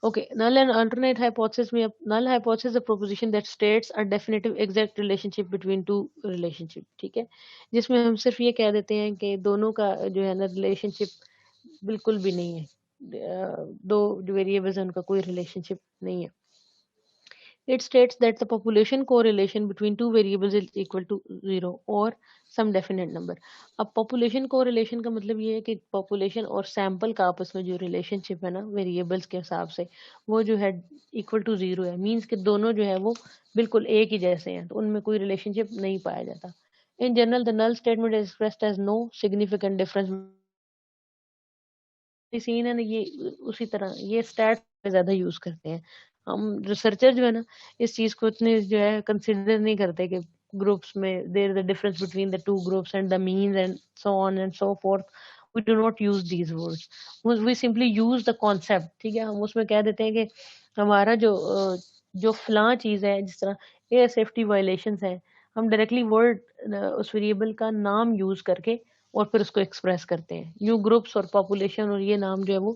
Okay, null and alternate hypothesis में null hypothesis is a proposition that states a definitive exact relationship between two relationship, ठीक है, जिसमें हम सिर्फ ये कह देते हैं कि दोनों का जो है ना रिलेशनशिप बिल्कुल भी नहीं है, दो जो वेरिएबल्स हैं उनका कोई रिलेशनशिप नहीं है। It states that the population correlation between two variables is equal to 0 or some definite number। अब population correlation का मतलब ये है कि population और sample का आपस में जो relationship है ना variables के हिसाब से, वो जो है equal to 0 है, means कि दोनों जो है वो बिल्कुल एक ही जैसे हैं, तो उनमें कोई relationship नहीं पाया जाता। In general, the null statement is expressed as no significant difference seen है ना, ये उसी तरह ये स्टैट ज्यादा यूज करते हैं। हम रिसर्चर जो है ना, इस चीज को इतने जो है कंसिडर नहीं करते कि ग्रुप्स में there is a difference between the two groups and the means and so on and so forth. We do not use these words, we simply use the concept, ठीक है। हम उसमें कह देते हैं कि हमारा जो फलां चीज है, जिस तरह एयर सेफ्टी वायलेशंस है, हम डायरेक्टली वर्ड उस वेरिएबल का नाम यूज करके और फिर उसको एक्सप्रेस करते हैं। न्यू ग्रुप्स और पॉपुलेशन और ये नाम जो है वो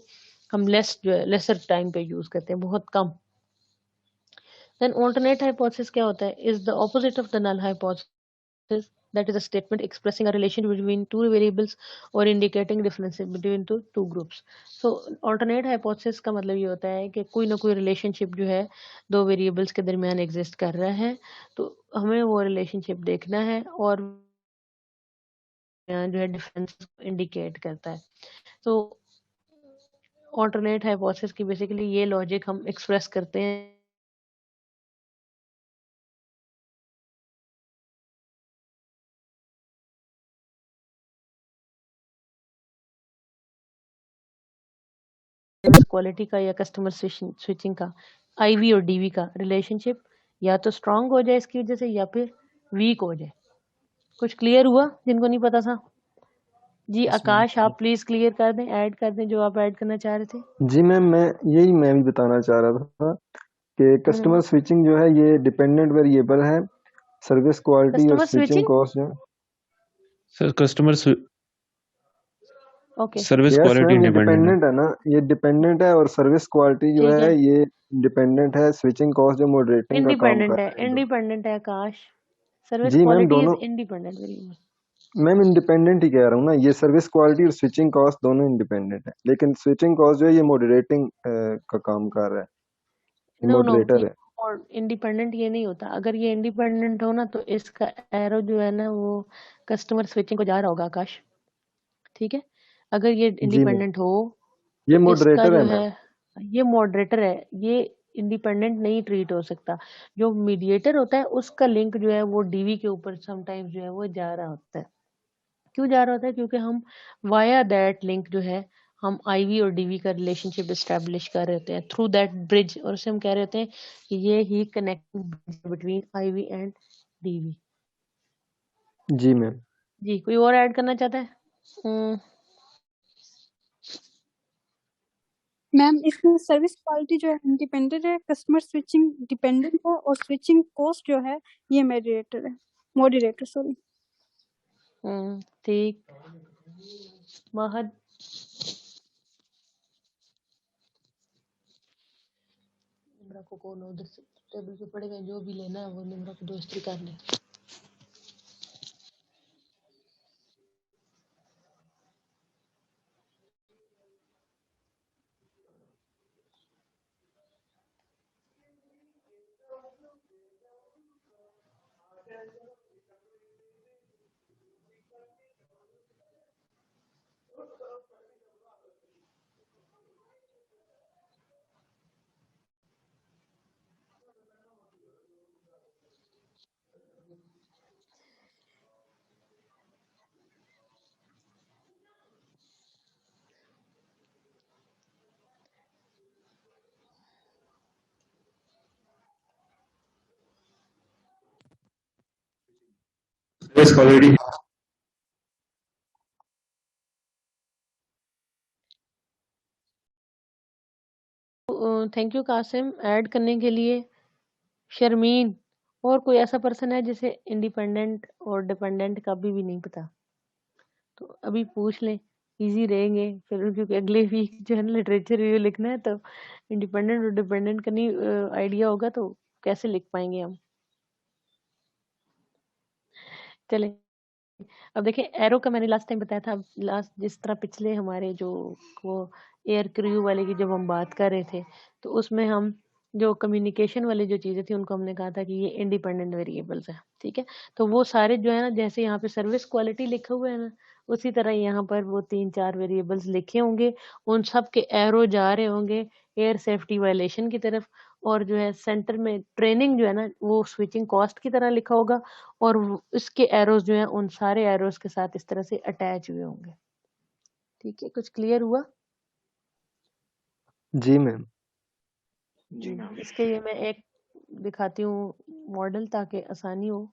हम जो है लेसर टाइम पे यूज करते हैं, बहुत कम। देन ऑल्टरनेट हाइपोथेसिस क्या होता है? Is the opposite of the null hypothesis, that is a statement expressing a relation between two variables or indicating differences between two groups। so alternate hypothesis का मतलब ये होता है कि कोई ना कोई relationship जो है दो variables के दरमियान exist कर रहा है, तो हमें वो relationship देखना है और जो है डिफरेंस इंडिकेट करता है। तो ऑल्टरनेट हाइपोथेसिस की बेसिकली ये लॉजिक हम एक्सप्रेस करते हैं क्वालिटी का या कस्टमर स्विचिंग का, आईवी और डीवी का रिलेशनशिप या तो स्ट्रांग हो जाए इसकी वजह से, या फिर वीक हो जाए। कुछ क्लियर हुआ जिनको नहीं पता था? जी आकाश, आप प्लीज क्लियर कर दें, ऐड कर दें जो आप ऐड करना चाह रहे थे। जी मैम, मैं भी बताना चाह रहा था कि कस्टमर स्विचिंग जो है ये डिपेंडेंट वेरिएबल है। सर्विस क्वालिटी और कस्टमर स्विचिंग स्विचिंग, कॉस्ट जो sir customer okay service yes quality ma'am, ये इंडिपेंडेंट है। डिपेंडेंट है ना, ये डिपेंडेंट है, और सर्विस क्वालिटी जो ठीक है है, ये डिपेंडेंट है। स्विचिंग कॉस्ट जो मॉडरेटिंग का काम कर रहे हैं इंडिपेंडेंट है आकाश। सर्विस जी मैम, क्वालिटी इज दोनों इंडिपेंडेंट वेरिएबल। मैम इंडिपेंडेंट ही कह रहा हूँ ना, ये सर्विस क्वालिटी और स्विचिंग कॉस्ट दोनों इंडिपेंडेंट है, लेकिन स्विचिंग कॉस्ट जो है ये मॉडरेटिंग का काम कर रहा है, ये नो नो, मॉडरेटर है। और इंडिपेंडेंट ये नहीं होता। अगर ये इंडिपेंडेंट हो ना, तो इसका एरो जो है ना वो कस्टमर स्विचिंग को जा रहा होगा आकाश, ठीक है। अगर ये जी मैम, इंडिपेंडेंट हो ये तो इसका मॉडरेटर जो है है, मैम। ये मॉडरेटर है, ये इंडिपेंडेंट नहीं ट्रीट हो सकता। जो मीडिएटर होता है उसका लिंक जो है वो डीवी के ऊपर समटाइम्स जो है वो जा रहा होता है। क्यों जा रहा होता है? क्योंकि हम वाया दैट लिंक जो है हम आईवी और डीवी का रिलेशनशिप एस्टेब्लिश कर रहे होते हैं थ्रू दैट ब्रिज, और उसे हम कह रहे होते हैं कि ये ही connecting bridge between IV and DV. जी मैम, जी, कोई और ऐड करना चाहता है? मैम इसमें सर्विस क्वालिटी जो है इंडिपेंडेंट है, कस्टमर स्विचिंग डिपेंडेंट है, और स्विचिंग कॉस्ट जो है ये मॉडरेटर सॉरी। ठीक। महद, निम्रा को कौन उधर से टेबल पे पड़ेगा, जो भी लेना है वो निम्रा को दोस्ती कर ले। risk already thank you Kasim add करने के लिए। शर्मीन, और कोई ऐसा पर्सन है जिसे इंडिपेंडेंट और डिपेंडेंट का भी नहीं पता? तो अभी पूछ लें, इजी रहेंगे फिर, क्योंकि अगले वीक जो है ना लिटरेचर रिव्यू लिखना है, तो इंडिपेंडेंट और डिपेंडेंट का नहीं आइडिया होगा तो कैसे लिख पाएंगे हम। चले, अब देखिए एरो का मैंने लास्ट टाइम बताया था, लास्ट जिस तरह पिछले हमारे जो वो एयर क्रू वाले की जब हम बात कर रहे थे, तो उसमें हम जो कम्युनिकेशन वाली जो चीज़ें थी उनको हमने कहा था कि ये इंडिपेंडेंट वेरिएबल्स है, ठीक है। तो वो सारे जो है ना, जैसे यहाँ पे सर्विस क्वालिटी लिखा हुआ है ना, उसी तरह यहाँ पर वो 3-4 वेरिएबल्स लिखे होंगे, उन सब के एरो जा रहे होंगे एयर सेफ्टी वायलेशन की तरफ, और जो है सेंटर में ट्रेनिंग जो है ना वो स्विचिंग कॉस्ट की तरह लिखा होगा, और इसके एरोज जो हैं उन सारे एरोज के साथ इस तरह से अटैच हुए होंगे। ठीक है, कुछ क्लियर हुआ? जी मैम। इसके लिए मैं एक दिखाती हूँ मॉडल ताकि आसानी हो।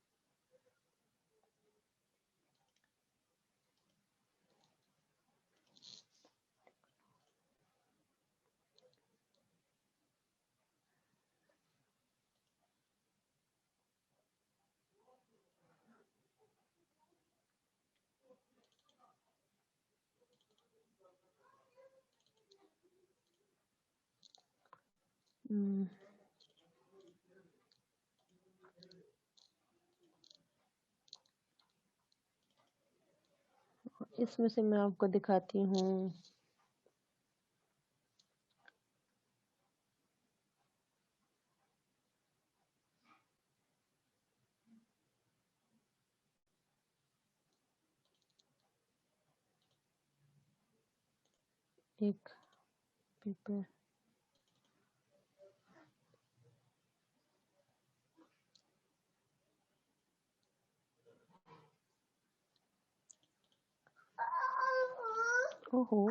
इसमें से मैं आपको दिखाती हूँ एक पेपर। ओहो,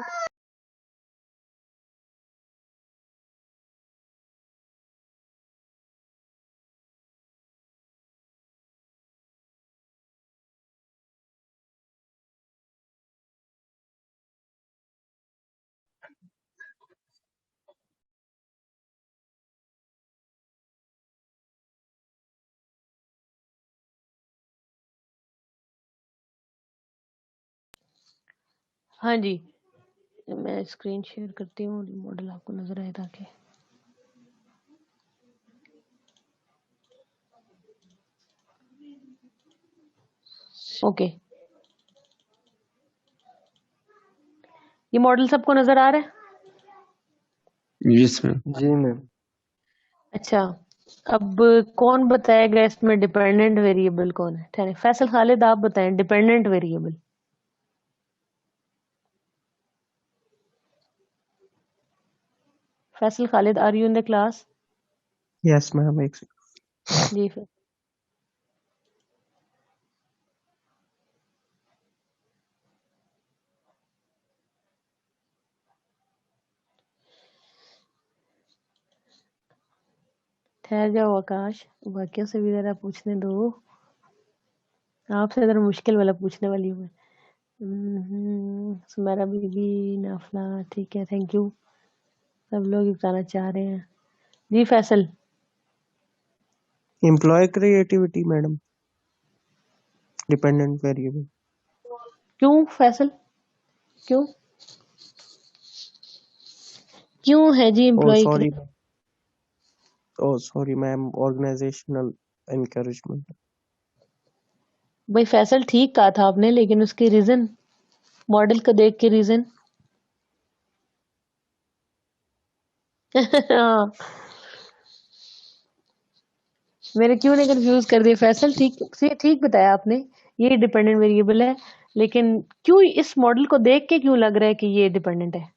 हाँ जी, मैं स्क्रीन शेयर करती हूँ, मॉडल आपको नजर आए ताकि। ओके, ये मॉडल सबको नजर आ रहा है? yes ma'am जी मैम। अच्छा, अब कौन बताएगा इसमें डिपेंडेंट वेरिएबल कौन है? ठहरे, फैसल खालिद आप बताएं dependent variable. Faisal Khalid, are you in the class? Yes, ma'am. जी फिर ठहर जाओ आकाश, बाकियों से भी जरा पूछने दो। आपसे जरा मुश्किल वाला पूछने वाली हूँ मैं। सुमेरा बीबी, नाफला, ठीक है, थैंक यू। सब लोग बताना चाह रहे हैं। जी Faisal. Employee creativity, madam. Dependent variable. क्यों फैसल, क्यों क्यों है जी Oh, एम्प्लॉय के sorry. लिए? Oh, sorry, ma'am. Organizational encouragement. भाई फैसल ठीक कहा था आपने, लेकिन उसके रीजन, मॉडल को देख के रीजन। हाँ, मेरे क्यों ने कंफ्यूज कर दिया फैसल? ठीक बताया आपने, ये डिपेंडेंट वेरिएबल है, लेकिन क्यों इस मॉडल को देख के क्यों लग रहा है कि ये डिपेंडेंट है?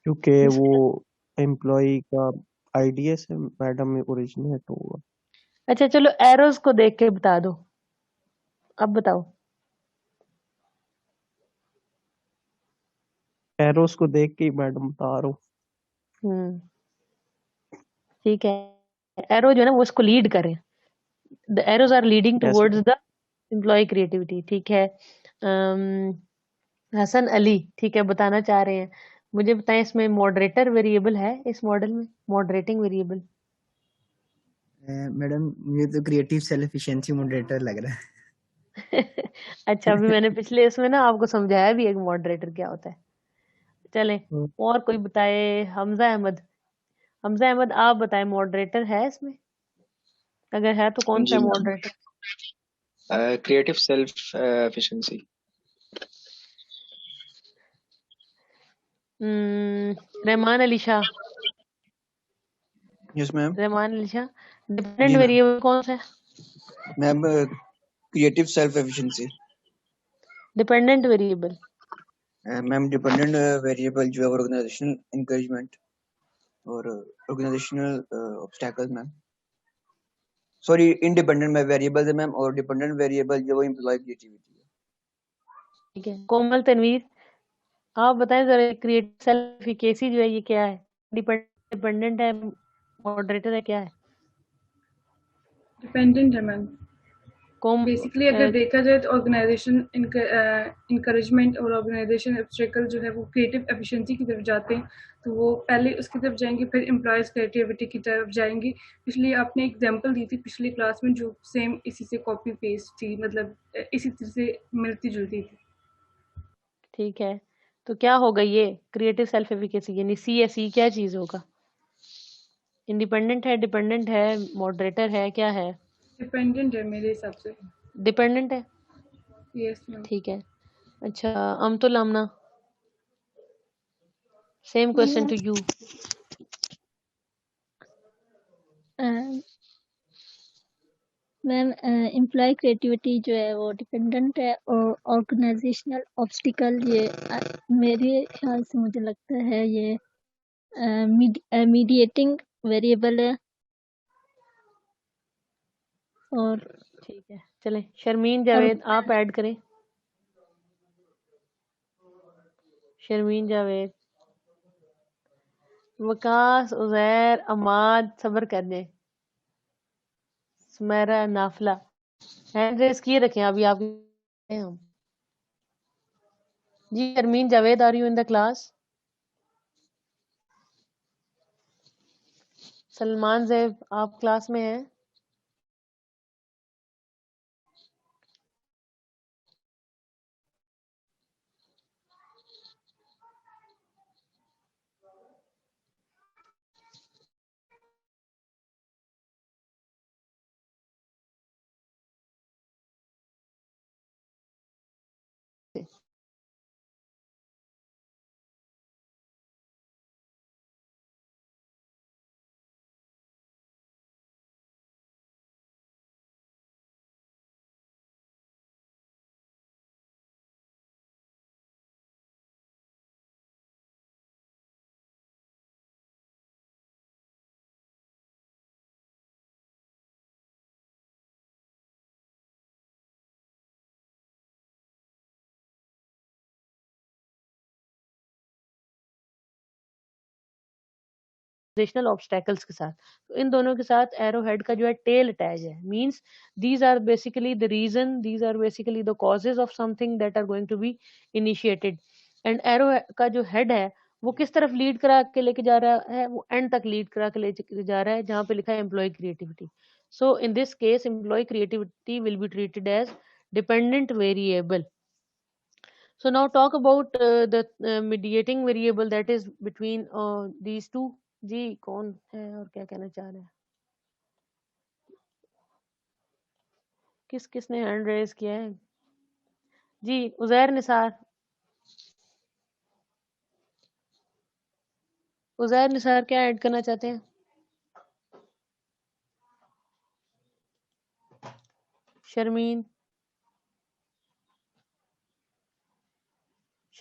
क्योंकि वो एम्प्लॉय का आइडिया से मैडम में ओरिजिनेट होगा। अच्छा चलो, एरोज को देख के बता दो, अब बताओ। एरोस को देख के मैडम बता रहा हूँ। ठीक है, एरो जो है ना वो इसको लीड करे, the arrows are leading Yes, towards ma'am. The employee creativity. ठीक है, हसन अली ठीक है बताना चाह रहे हैं, मुझे बताएं इसमें मॉडरेटर वेरिएबल है इस मॉडल में, मॉडरेटिंग वेरिएबल? मैडम मुझे तो क्रिएटिव सेल्फ एफिशिएंसी मॉडरेटर लग रहा है। अच्छा, अभी मैंने पिछले इसमें ना आपको समझाया भी एक मॉडरेटर क्या होता है। चले और कोई बताए, हमजा अहमद, हमजा अहमद आप बताएं मॉडरेटर है इसमें, अगर है तो कौन सा जी है ma'am, moderator? Creative self efficiency. Rahman Ali Shah, yes ma'am. Rahman Ali Shah, dependent जी मैम। वेरिएबल कौन सा है? Ma'am creative self efficiency. Dependent variable? Ma'am dependent variable जो है ऑर्गेनाइजेशनल इंकरेजमेंट और organisational obstacles ma'am, sorry independent variables है मैम, और डिपेंडेंट वेरिएबल जो एम्प्लॉय क्रिएटिविटी है। ठीक है, कोमल तनवीर आप बताएं जरा, क्रिएटिव सेल्फ एफिकेसी जो है ये क्या है? डिपेंडेंट है, मॉडरेटर है, क्या है? डिपेंडेंट है मैम। कॉम बेसिकली अगर देखा जाए तो ऑर्गेनाइजेशन इंकरेजमेंट और ऑर्गेनाइजेशन ऑब्स्टेकल जो है वो क्रिएटिव एफिशिएंसी की तरफ जाते हैं, तो वो पहले उसकी तरफ जाएंगे, फिर एम्प्लॉयज़ क्रिएटिविटी की तरफ जाएंगे। इसलिए आपने एग्जांपल दी थी पिछली क्लास में जो सेम इसी से कॉपी पेस्ट थी, मतलब इसी तरह से मिलती जुलती थी। ठीक है, तो क्या होगा ये क्रिएटिव सेल्फ एफिकेसी, यानी CSE क्या चीज होगा? इंडिपेंडेंट है, डिपेंडेंट है, मॉडरेटर है, क्या है? डिपेंडेंट है मेरे हिसाब से। डिपेंडेंट है, यस मैम। ठीक है। अच्छा Amtul Amna, same question to you. Ma'am employee creativity जो है वो डिपेंडेंट है, और ऑर्गेनाइजेशनल ऑब्स्टिकल ये मेरे ख्याल से मुझे लगता है ये मीडिएटिंग वेरिएबल है। और ठीक है, चले शर्मीन जावेद आप ऐड करें। शर्मीन जावेद, वकास, उजैर, अमाद, सब्र कर दे, सुमेरा, नाफला, हैंड रेस किए रखें अभी आप हम। जी Sharmeen Javed, are you in the class? Salman Zaib आप क्लास में हैं? ऑर्गेनाइजेशनल ऑब्स्टैकल्स के साथ, तो इन दोनों के साथ एरो हेड का जो है टेल अटैच है, means these are basically the reason, these are basically the causes of something that are going to be initiated. And arrow का जो हेड है वो किस तरफ लीड करा के लेके जा रहा है? वो एंड तक लीड करा के लेके जा रहा है जहां पे लिखा है employee creativity. So in this case employee creativity will be treated as dependent variable. So now talk about the mediating variable that is between these two. जी कौन है और क्या कहना चाह रहे हैं? किसने हैंड रेज किया है? जी उजैर निसार, उजैर निसार क्या ऐड करना चाहते हैं? शर्मीन,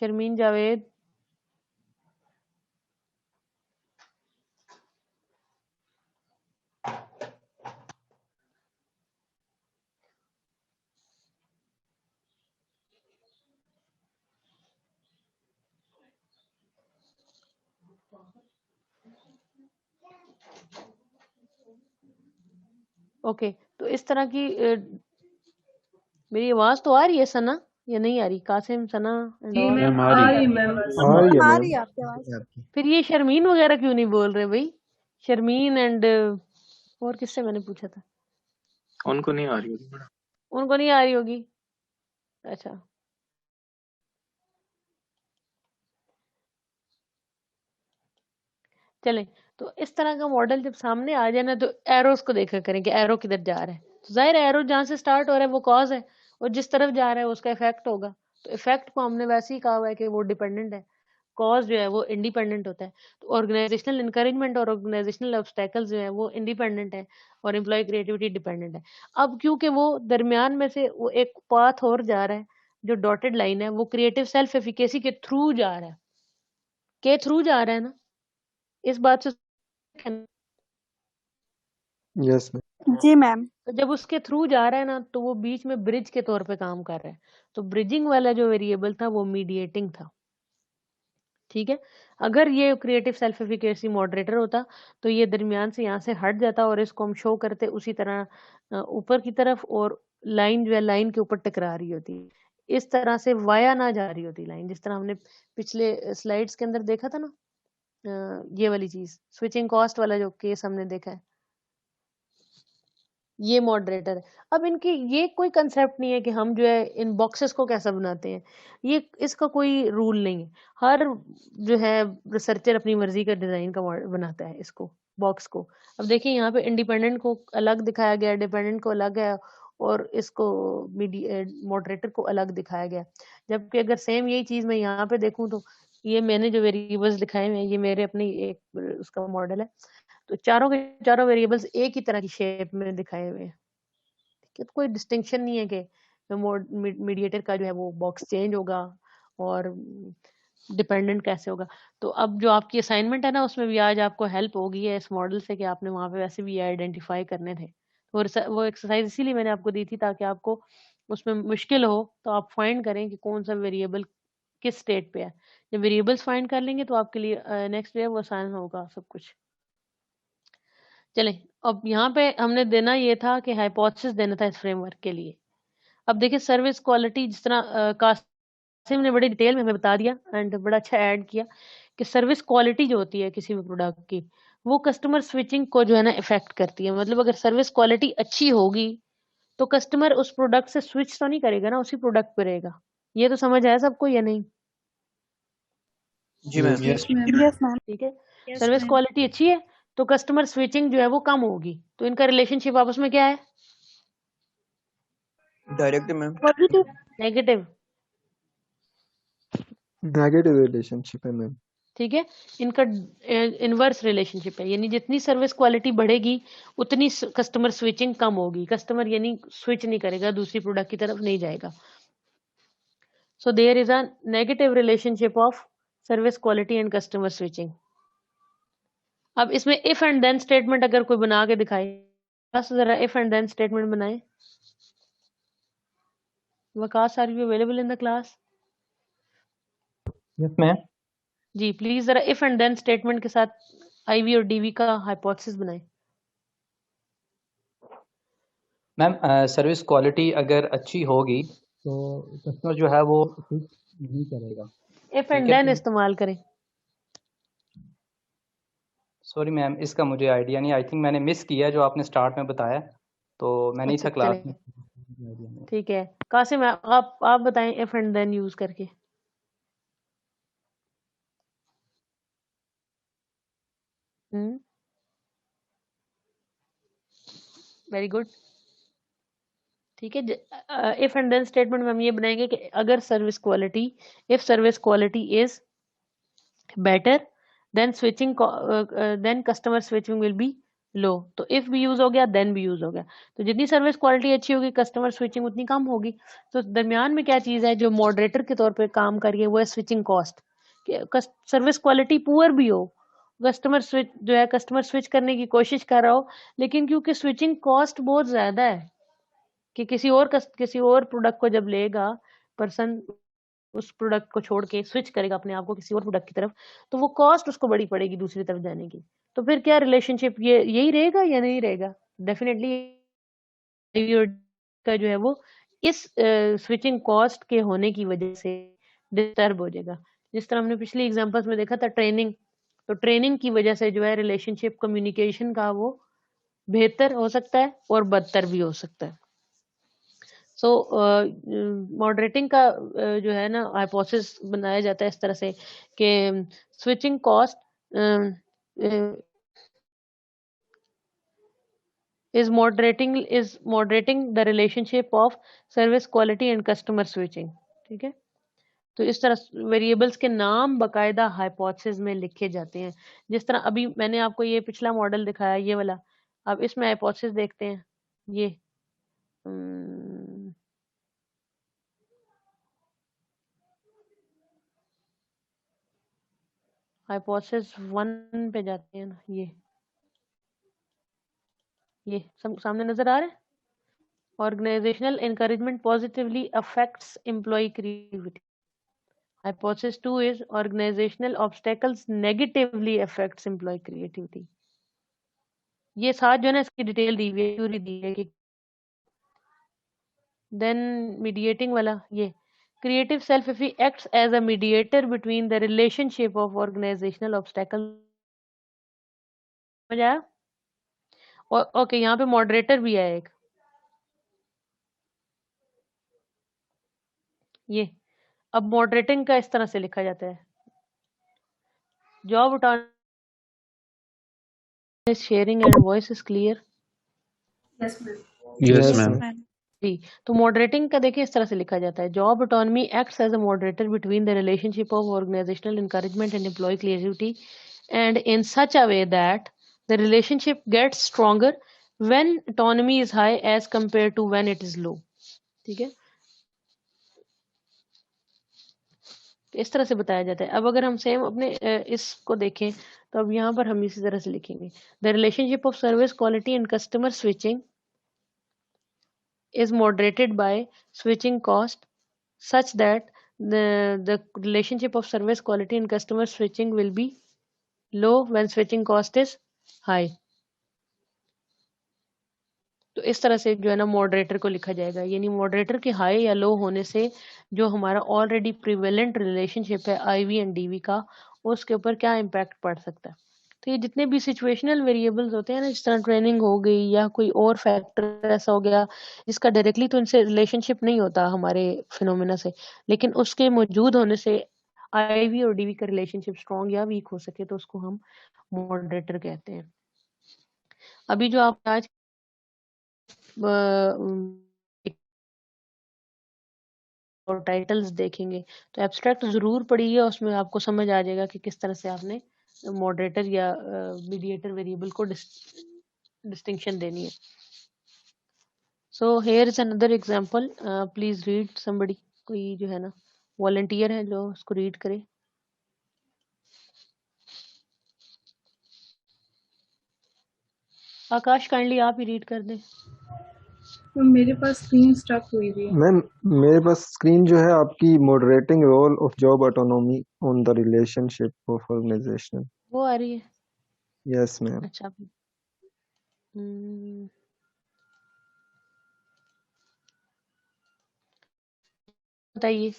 शर्मीन जावेद, ओके तो इस तरह की मेरी आवाज तो आ रही है सना या नहीं आ रही? कासिम, सना एंड जी ऑल। मैम, आ आ रही रही आ मैम। रही है आ मैम। रही है आपकी आवाज। आपकी फिर ये शर्मीन वगैरह क्यों नहीं बोल रहे भाई? शर्मीन एंड और किससे मैंने पूछा था? उनको नहीं आ रही होगी मैडम। उनको नहीं आ रही होगी। अच्छा, चले। तो इस तरह का मॉडल जब सामने आ जाए ना, तो एरोस को देखा करें कि एरो किधर जा रहा है। तो जाहिर है एरो जहां से स्टार्ट हो रहा है वो कॉज है, और जिस तरफ जा रहा है उसका इफेक्ट होगा। तो इफेक्ट को हमने वैसे ही कहा हुआ है कि वो डिपेंडेंट है, कॉज जो है वो इंडिपेंडेंट होता है। तो ऑर्गेनाइजेशनल इनकरेजमेंट और ऑर्गेनाइजेशनल ऑब्स्टेकल्स जो है वो इंडिपेंडेंट है, और एम्प्लॉय क्रिएटिविटी डिपेंडेंट है। अब क्योंकि वो दरमियान में से वो एक पाथ और जा रहा है, जो डॉटेड लाइन है, वो क्रिएटिव सेल्फ एफिकेसी के थ्रू जा रहा है। के थ्रू जा रहा है ना, इस बात से यस मैम। जी मैम। तो जब उसके थ्रू जा रहा है ना, तो वो बीच में ब्रिज के तौर पे काम कर रहा है। तो ब्रिजिंग वाला जो वेरिएबल था वो मीडिएटिंग था। ठीक है, अगर ये क्रिएटिव सेल्फ एफिकेसी मॉडरेटर होता तो ये दरमियान से यहाँ से हट जाता, और इसको हम शो करते उसी तरह ऊपर की तरफ, और लाइन जो है लाइन के ऊपर टकरा रही होती, इस तरह से वाया ना जा रही होती लाइन, जिस तरह हमने पिछले स्लाइड्स के अंदर देखा था ना। ये वाली चीज स्विचिंग कॉस्ट वाला जो केस हमने देखा है, ये मॉडरेटर है। अब इनकी ये कोई कंसेप्ट नहीं है कि हम जो है इन बॉक्सेस को कैसा बनाते हैं, ये इसका कोई रूल नहीं है। हर जो है रिसर्चर अपनी मर्जी का डिजाइन का बनाता है इसको, बॉक्स को। अब देखिए यहाँ पे इंडिपेंडेंट को अलग दिखाया गया, डिपेंडेंट को अलग है, और इसको मॉडरेटर को अलग दिखाया गया। जबकि अगर सेम यही चीज मैं यहाँ पे देखूं, तो ये मैंने जो वेरिएबल्स दिखाए हुए हैं, ये मेरे अपनी एक उसका मॉडल है। तो चारों के चारों वेरिएबल्स एक ही तरह की शेप में दिखाए हुए हैं। ठीक है, तो कोई डिस्टिंक्शन नहीं है कि मीडिएटर का जो है वो बॉक्स चेंज होगा और डिपेंडेंट कैसे होगा। तो अब जो आपकी असाइनमेंट है ना, उसमें भी आज आपको हेल्प होगी है इस मॉडल से, कि आपने वहां पे वैसे भी ये आइडेंटिफाई करने थे। और वो एक्सरसाइज इसीलिए मैंने आपको दी थी, ताकि आपको उसमें मुश्किल हो तो आप फाइंड करें कि कौन सा वेरिएबल किस स्टेट पे है। जब वेरिएबल्स फाइंड कर लेंगे तो आपके लिए नेक्स्ट जो है वो आसान होगा सब कुछ। चले, अब यहाँ पे हमने देना ये था कि हाइपोथेसिस देना था इस फ्रेमवर्क के लिए। अब देखिए सर्विस क्वालिटी, जिस तरह कासिम ने बड़ी डिटेल में हमें बता दिया एंड बड़ा अच्छा ऐड किया कि सर्विस क्वालिटी जो होती है किसी भी प्रोडक्ट की, वो कस्टमर स्विचिंग को जो है ना इफेक्ट करती है। मतलब अगर सर्विस क्वालिटी अच्छी होगी तो कस्टमर उस प्रोडक्ट से स्विच तो नहीं करेगा ना, उसी प्रोडक्ट पे रहेगा। ये तो समझ आया सबको या नहीं? जी मैम। Yes yes ma'am. ठीक है, सर्विस क्वालिटी अच्छी है तो कस्टमर स्विचिंग जो है वो कम होगी। तो इनका रिलेशनशिप आपस में क्या है? Direct ma'am. Positive. Negative. Negative relationship है मैम। ठीक है, इनका इनवर्स रिलेशनशिप है, यानी जितनी सर्विस क्वालिटी बढ़ेगी उतनी कस्टमर स्विचिंग कम होगी। कस्टमर यानी स्विच नहीं करेगा, दूसरी प्रोडक्ट की तरफ नहीं जाएगा। So there is a negative relationship of service quality and customer switching. अब इसमें इफ एंड देन स्टेटमेंट अगर कोई बना के दिखाए, बस जरा इफ एंड देन स्टेटमेंट बनाए। Waqas, are you available in the class? Yes ma'am. जी प्लीज जरा इफ एंड देन स्टेटमेंट के साथ आईवी और डीवी का हाइपोथेसिस बनाएं। मैम सर्विस क्वालिटी अगर अच्छी होगी तो कस्टमर जो है वो स्विच नहीं करेगा। इफ एंड देन इस्तेमाल करें। सॉरी मैम, इसका मुझे आइडिया नहीं। आई थिंक मैंने मिस किया जो आपने स्टार्ट में बताया, तो मैं नहीं था क्लास में। ठीक है, कासिम आप बताएं इफ एंड देन यूज करके। Very good. ठीक है, इफ एंड देन स्टेटमेंट में हम ये बनाएंगे कि अगर service quality, if service quality is better than switching, then customer switching will be low. तो इफ भी यूज हो गया, देन भी यूज हो गया। तो जितनी सर्विस क्वालिटी अच्छी होगी कस्टमर स्विचिंग उतनी कम होगी। तो दरमियान में क्या चीज है जो मॉडरेटर के तौर पे काम कर रही है, वो है switching cost. Service quality poor भी हो, कस्टमर स्विच जो है कस्टमर स्विच करने की कोशिश कर रहा हो, लेकिन क्योंकि स्विचिंग कॉस्ट बहुत ज्यादा है कि किसी और प्रोडक्ट को जब लेगा पर्सन, उस प्रोडक्ट को छोड़ के स्विच करेगा अपने आप को किसी और प्रोडक्ट की तरफ, तो वो कॉस्ट उसको बड़ी पड़ेगी दूसरी तरफ जाने की। तो फिर क्या रिलेशनशिप ये यही रहेगा या नहीं रहेगा? डेफिनेटली का जो है वो इस स्विचिंग कॉस्ट के होने की वजह से डिस्टर्ब हो जाएगा। जिस तरह हमने पिछली एग्जांपल्स में देखा था ट्रेनिंग, तो ट्रेनिंग की वजह से जो है रिलेशनशिप कम्युनिकेशन का वो बेहतर हो सकता है और बदतर भी हो सकता है। सो मॉडरेटिंग का जो है ना हाइपोथेसिस बनाया जाता है इस तरह से कि switching cost is moderating the relationship of service quality and customer switching। ठीक है, तो इस तरह वेरिएबल्स के नाम बकायदा हाइपोथेसिस में लिखे जाते हैं। जिस तरह अभी मैंने आपको ये पिछला मॉडल दिखाया ये वाला, अब इसमें हाइपोथेसिस देखते हैं। ये हाइपोथेसिस 1 पे जाते हैं ना, ये सामने नजर आ रहा है। Organisational encouragement positively affects employee creativity. Hypothesis 2 is organizational obstacles negatively affects employee creativity। ये साथ जो है ना इसकी डिटेल दी हुई है, थ्योरी दी है कि देन मीडिएटिंग वाला ये creative self if he acts as a mediator between the relationship of organizational obstacle। समझ आया? और ओके यहाँ पे मॉडरेटर भी है एक, ये अब मॉडरेटिंग का इस तरह से लिखा जाता है। Job autonomy sharing and voice is clear। Yes, ma'am. Yes, Yes, ma'am. ma'am. जी, तो मॉडरेटिंग का देखिए इस तरह से लिखा जाता है। Job autonomy acts as a moderator between the relationship of organisational encouragement and employee creativity and in such a way that the relationship gets stronger when autonomy is high as compare to when it is low. ठीक है, इस तरह से बताया जाता है। अब अगर हम सेम अपने इसको देखें तो अब यहाँ पर हम इसी तरह से लिखेंगे the relationship of service quality and customer switching is moderated by switching cost such that the relationship of service quality and customer switching will be low when switching cost is high। तो इस तरह से जो है ना मॉडरेटर को लिखा जाएगा, यानी मॉडरेटर के हाई या लो होने से जो हमारा ऑलरेडी प्रिवेलेंट रिलेशनशिप है आईवी एंड डीवी का, उसके ऊपर क्या इम्पैक्ट पड़ सकता है। तो ये जितने भी सिचुएशनल वेरिएबल्स होते हैं ना, जिस तरह ट्रेनिंग हो गई या कोई और फैक्टर ऐसा हो गया जिसका डायरेक्टली तो इनसे रिलेशनशिप नहीं होता हमारे फिनोमेना से, लेकिन उसके मौजूद होने से आईवी और डीवी का रिलेशनशिप स्ट्रॉन्ग या वीक हो सके, तो उसको हम मॉडरेटर कहते हैं। अभी जो आप आज और टाइटल्स देखेंगे तो एब्स्ट्रैक्ट जरूर पढ़िए, उसमें आपको समझ आ जाएगा कि किस तरह से आपने मॉडरेटर या मीडिएटर वेरिएबल को डिस्टिंक्शन देनी है। So here is another example, please read somebody, कोई जो है ना वॉलंटियर है जो उसको रीड करे। आकाश काइंडली आप ही रीड कर दें। तो मेरे पास स्क्रीन स्टक हुई हुई है। मैम मेरे पास स्क्रीन जो है आपकी moderating role of job autonomy on the relationship of organisation, वो आ रही है? Yes ma'am. अच्छा, बताइए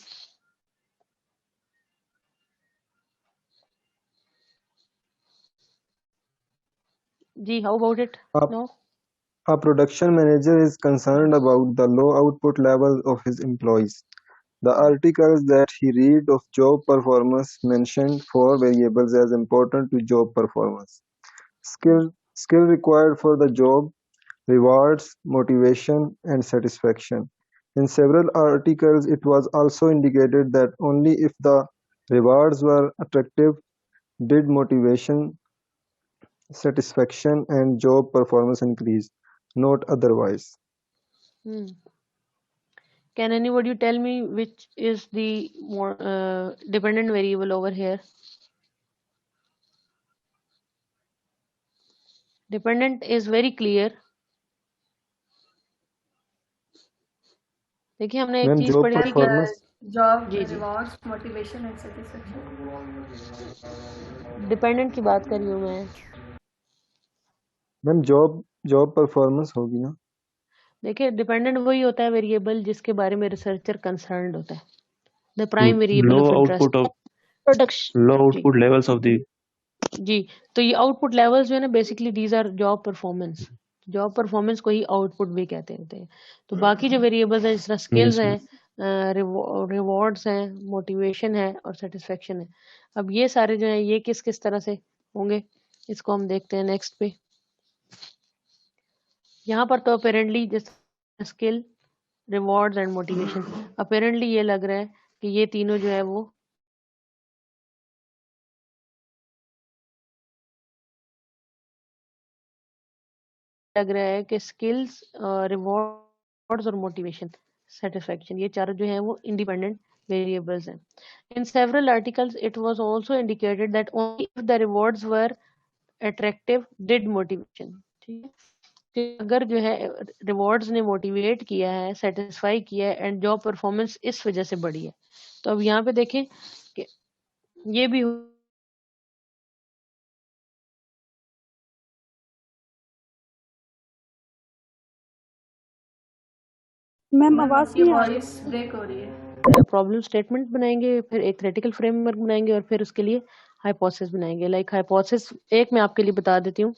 जी, how about it no? A production manager is concerned about the low output levels of his employees. The articles that he read of job performance mentioned four variables as important to job performance: skill required for the job, rewards, motivation, and satisfaction. In several articles, it was also indicated that only if the rewards were attractive did motivation, satisfaction, and job performance increase, not otherwise. Can anybody tell me which is the more dependent variable over here? Dependent is very clear। देखिए हमने एक चीज पढ़ी थी कि जॉब, जी rewards, motivation and satisfaction. Dependent की बात कर रही हूँ मैं। मैम जॉब परफॉर्मेंस होगी ना? देखिए डिपेंडेंट वही होता है वेरिएबल जिसके बारे में रिसर्चर कंसर्न्ड होता है, द तो prime variable low of interest output of production. low जी output levels of the जी, तो ये आउटपुट लेवल्स जो है ना basically these are job performance, job performance को ही आउटपुट भी कहते होते हैं। तो बाकी जो वेरिएबल्स हैं जिस तरह स्किल्स yes हैं, रिवॉर्ड्स हैं, मोटिवेशन है और सेटिस्फेक्शन है। अब ये सारे जो हैं ये किस किस तरह से होंगे इसको हम देखते हैं नेक्स्ट पे। यहाँ पर तो अपेरेंटली जैसे skill, rewards and motivation, apparently ये लग रहा है कि ये तीनों जो है वो लग रहा है कि स्किल्स, रिवॉर्ड्स और मोटिवेशन, सेटिस्फेक्शन, ये चारों जो हैं वो इंडिपेंडेंट वेरिएबल्स हैं। In several articles it was also indicated that only if the rewards were attractive did motivation, ठीक है, कि अगर जो है रिवॉर्ड्स ने मोटिवेट किया है, सेटिस्फाई किया है एंड जॉब परफॉर्मेंस इस वजह से बढ़ी है। तो अब यहाँ पे देखें कि ये भी मैम आवाज आपकी नहीं आ रही। वॉइस ब्रेक हो रही है। प्रॉब्लम स्टेटमेंट बनाएंगे, फिर एक थ्योरेटिकल फ्रेमवर्क बनाएंगे और फिर उसके लिए हाइपोथेसिस बनाएंगे। लाइक हाइपोथेसिस एक मैं आपके लिए बता देती हूँ,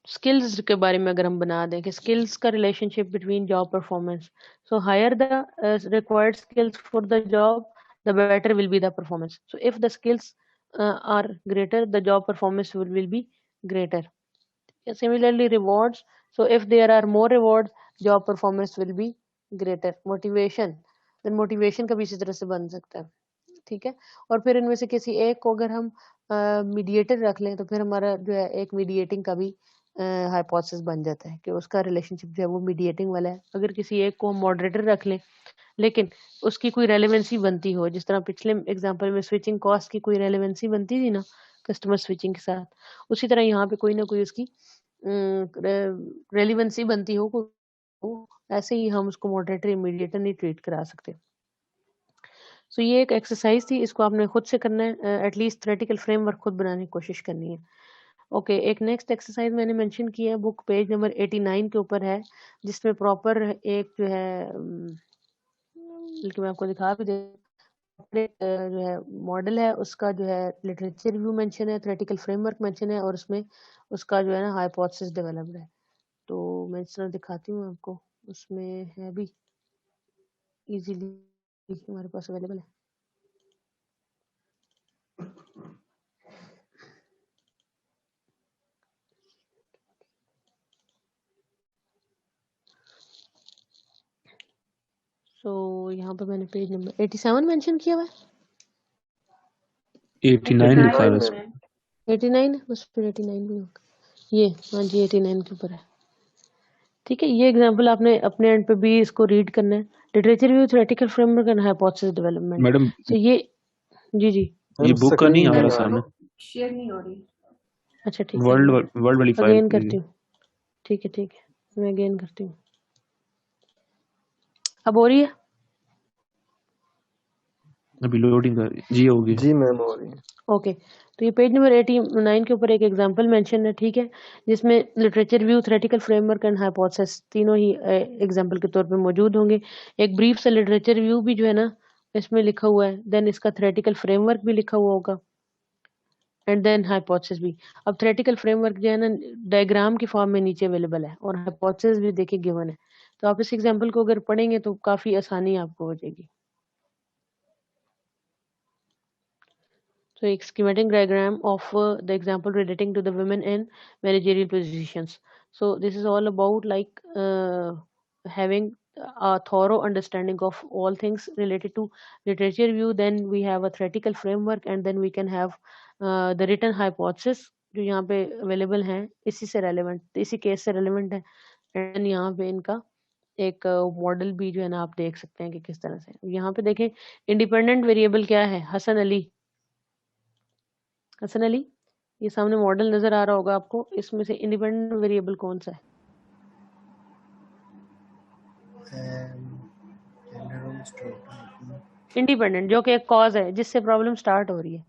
स्किल्स के बारे में अगर हम बना दें कि स्किल्स का relationship between job performance, so higher the required skills for the job the better will be the performance. So if the skills are greater, the job performance will be greater. Similarly rewards, so if there are more rewards, job performance will be greater. Motivation, then motivation का भी इसी तरह से बन सकता है, ठीक है। और फिर इनमें से किसी एक को अगर हम मीडिएटर रख लें तो फिर हमारा जो है एक मीडिएटिंग का भी हाइपोथेसिस बन जाता है कि उसका रिलेशनशिप जो है वो मीडिएटिंग वाला है। अगर किसी एक को हम मॉडरेटर रख लें लेकिन उसकी कोई रेलेवेंसी बनती हो, जिस तरह पिछले एग्जांपल में स्विचिंग कॉस्ट की कोई रेलेवेंसी बनती थी ना कस्टमर स्विचिंग के साथ, उसी तरह यहाँ पे कोई ना कोई उसकी रेलेवेंसी बनती हो, ऐसे ही हम उसको मॉडरेटर मीडिएटर नहीं ट्रीट करा सकते। सो ये एक एक्सरसाइज थी, इसको आपने खुद से करना है, एटलीस्ट थ्योरेटिकल फ्रेमवर्क खुद बनाने की कोशिश करनी है। ओके, एक नेक्स्ट एक्सरसाइज मैंने मेंशन किया है, बुक पेज नंबर 89 के ऊपर है, जिसमें प्रॉपर एक जो है बल्कि मैं आपको दिखा भी दे, जो है मॉडल है उसका जो है लिटरेचर रिव्यू मेंशन है, थ्योरेटिकल फ्रेमवर्क मेंशन है और उसमें उसका जो है ना हाइपोथेसिस डेवलप्ड है। तो मैं इस तरह दिखाती हूँ आपको, उसमें है भी इजीली हमारे पास अवेलेबल है। सो यहाँ पे मैंने पेज नंबर 87 मेंशन किया हुआ है, 89 लिखा है इसमें। 89 बस, फिर 89 भी होगा ये, हाँ जी 89 के ऊपर है, ठीक है। ये एग्जांपल आपने अपने एंड पे भी इसको रीड करना है, literature review, theoretical framework and hypothesis development. Madam सो ये जी ये बुक का नहीं आ रहा सामने, शेयर नहीं हो रही। अच्छा ठीक है, वर्ल्ड वाली फाइल अगेन करती हूँ, ठीक है मैं अगेन करती हूँ। अब हो रही है? अभी लोडिंग कर जी होगी जी मैम हो रही है। ओके, तो ये पेज नंबर 89 के ऊपर एक एग्जांपल मेंशन है, ठीक है, जिसमें literature review, theoretical framework and hypothesis तीनों ही एग्जांपल के तौर पे मौजूद होंगे। एक ब्रीफ सा लिटरेचर रिव्यू भी जो है ना इसमें लिखा हुआ है, देन इसका थ्योरेटिकल फ्रेमवर्क भी लिखा हुआ होगा एंड देन हाइपोथेसिस भी। अब थ्योरेटिकल फ्रेमवर्क जो है ना डायग्राम की फॉर्म में नीचे अवेलेबल है और हाइपोथेसिस भी देखिए गिवन है। तो आप इस एग्जांपल को अगर पढ़ेंगे तो काफी आसानी आपको हो जाएगी। So a schematic diagram of the example relating to the women in managerial positions. So this is all about like having a thorough understanding of all things related to literature review. Then we have a theoretical framework and then we can have the written hypothesis जो यहाँ पे अवेलेबल हैं, इसी से रेलेवेंट, इसी केस से रेलेवेंट है। एंड यहाँ पे इनका एक मॉडल भी जो है ना आप देख सकते हैं कि किस तरह से। यहाँ पे देखें इंडिपेंडेंट वेरिएबल क्या है, हसन अली, हसन अली ये सामने मॉडल नजर आ रहा होगा आपको, इसमें से इंडिपेंडेंट वेरिएबल कौन सा है? इंडिपेंडेंट जो कि एक कॉज है जिससे प्रॉब्लम स्टार्ट हो रही है।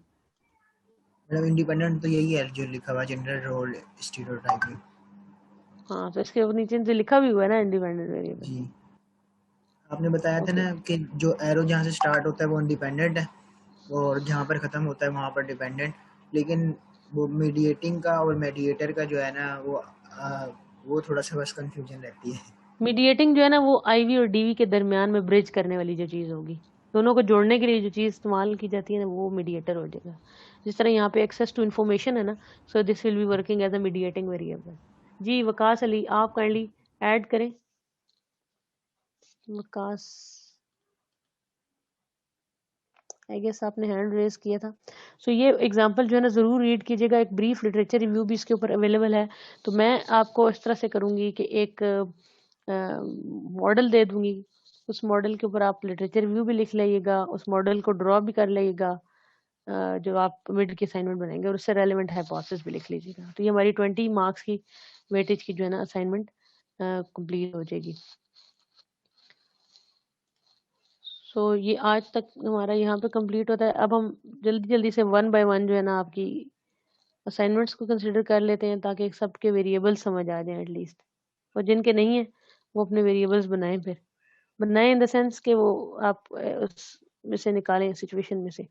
मतलब इंडिपेंडेंट तो यही है जो लिखा हुआ जेंडर रोल स्टीरियोटाइपिंग। हाँ, तो इसके नीचे से लिखा भी हुआ है ना इंडिपेंडेंट वेरिएबल। जी आपने बताया था ओके, ना कि जो एरो जहाँ से स्टार्ट होता है वो इंडिपेंडेंट है और जहाँ पर ख़त्म होता है वहाँ पर डिपेंडेंट, लेकिन वो मीडिएटिंग का और मेडिएटर का जो है ना वो थोड़ा सा बस कंफ्यूजन रहती है। मीडिएटिंग जो है ना वो आईवी और डीवी के दरमियान में ब्रिज करने वाली जो चीज़ होगी, दोनों को जोड़ने के लिए जो चीज़ इस्तेमाल की जाती है ना वो मीडिएटर हो जाएगा। जिस तरह यहाँ पे एक्सेस टू इन्फॉर्मेशन है ना, so this will be working as a mediating variable. जी वकास अली, आप काइंडली ऐड करें। वकास, आई गेस आपने हैंड रेज किया था। सो ये एग्जांपल जो है ना ज़रूर रीड कीजिएगा, एक ब्रीफ लिटरेचर रिव्यू भी इसके ऊपर अवेलेबल है। तो मैं आपको इस तरह से करूँगी कि एक मॉडल दे दूँगी, उस मॉडल के ऊपर आप लिटरेचर रिव्यू भी लिख लाइएगा, उस मॉडल को ड्रॉ भी कर लाइएगा जो आप मिड की असाइनमेंट बनाएंगे, और उससे रेलेवेंट हाइपोथेसिस भी लिख लीजिएगा। तो ये हमारी 20 मार्क्स की वेटेज की जो है ना असाइनमेंट कंप्लीट हो जाएगी। सो ये आज तक हमारा यहाँ पे कंप्लीट होता है। अब हम जल्दी जल्दी से 1 बाय 1 जो है ना आपकी असाइनमेंट्स को कंसिडर कर लेते हैं, ताकि सबके वेरिएबल्स समझ आ जाएं एटलीस्ट, और जिनके नहीं है वो अपने वेरिएबल्स बनाएं, फिर बनाएं इन द सेंस कि वो आप उस में से निकालें सिचुएशन में से।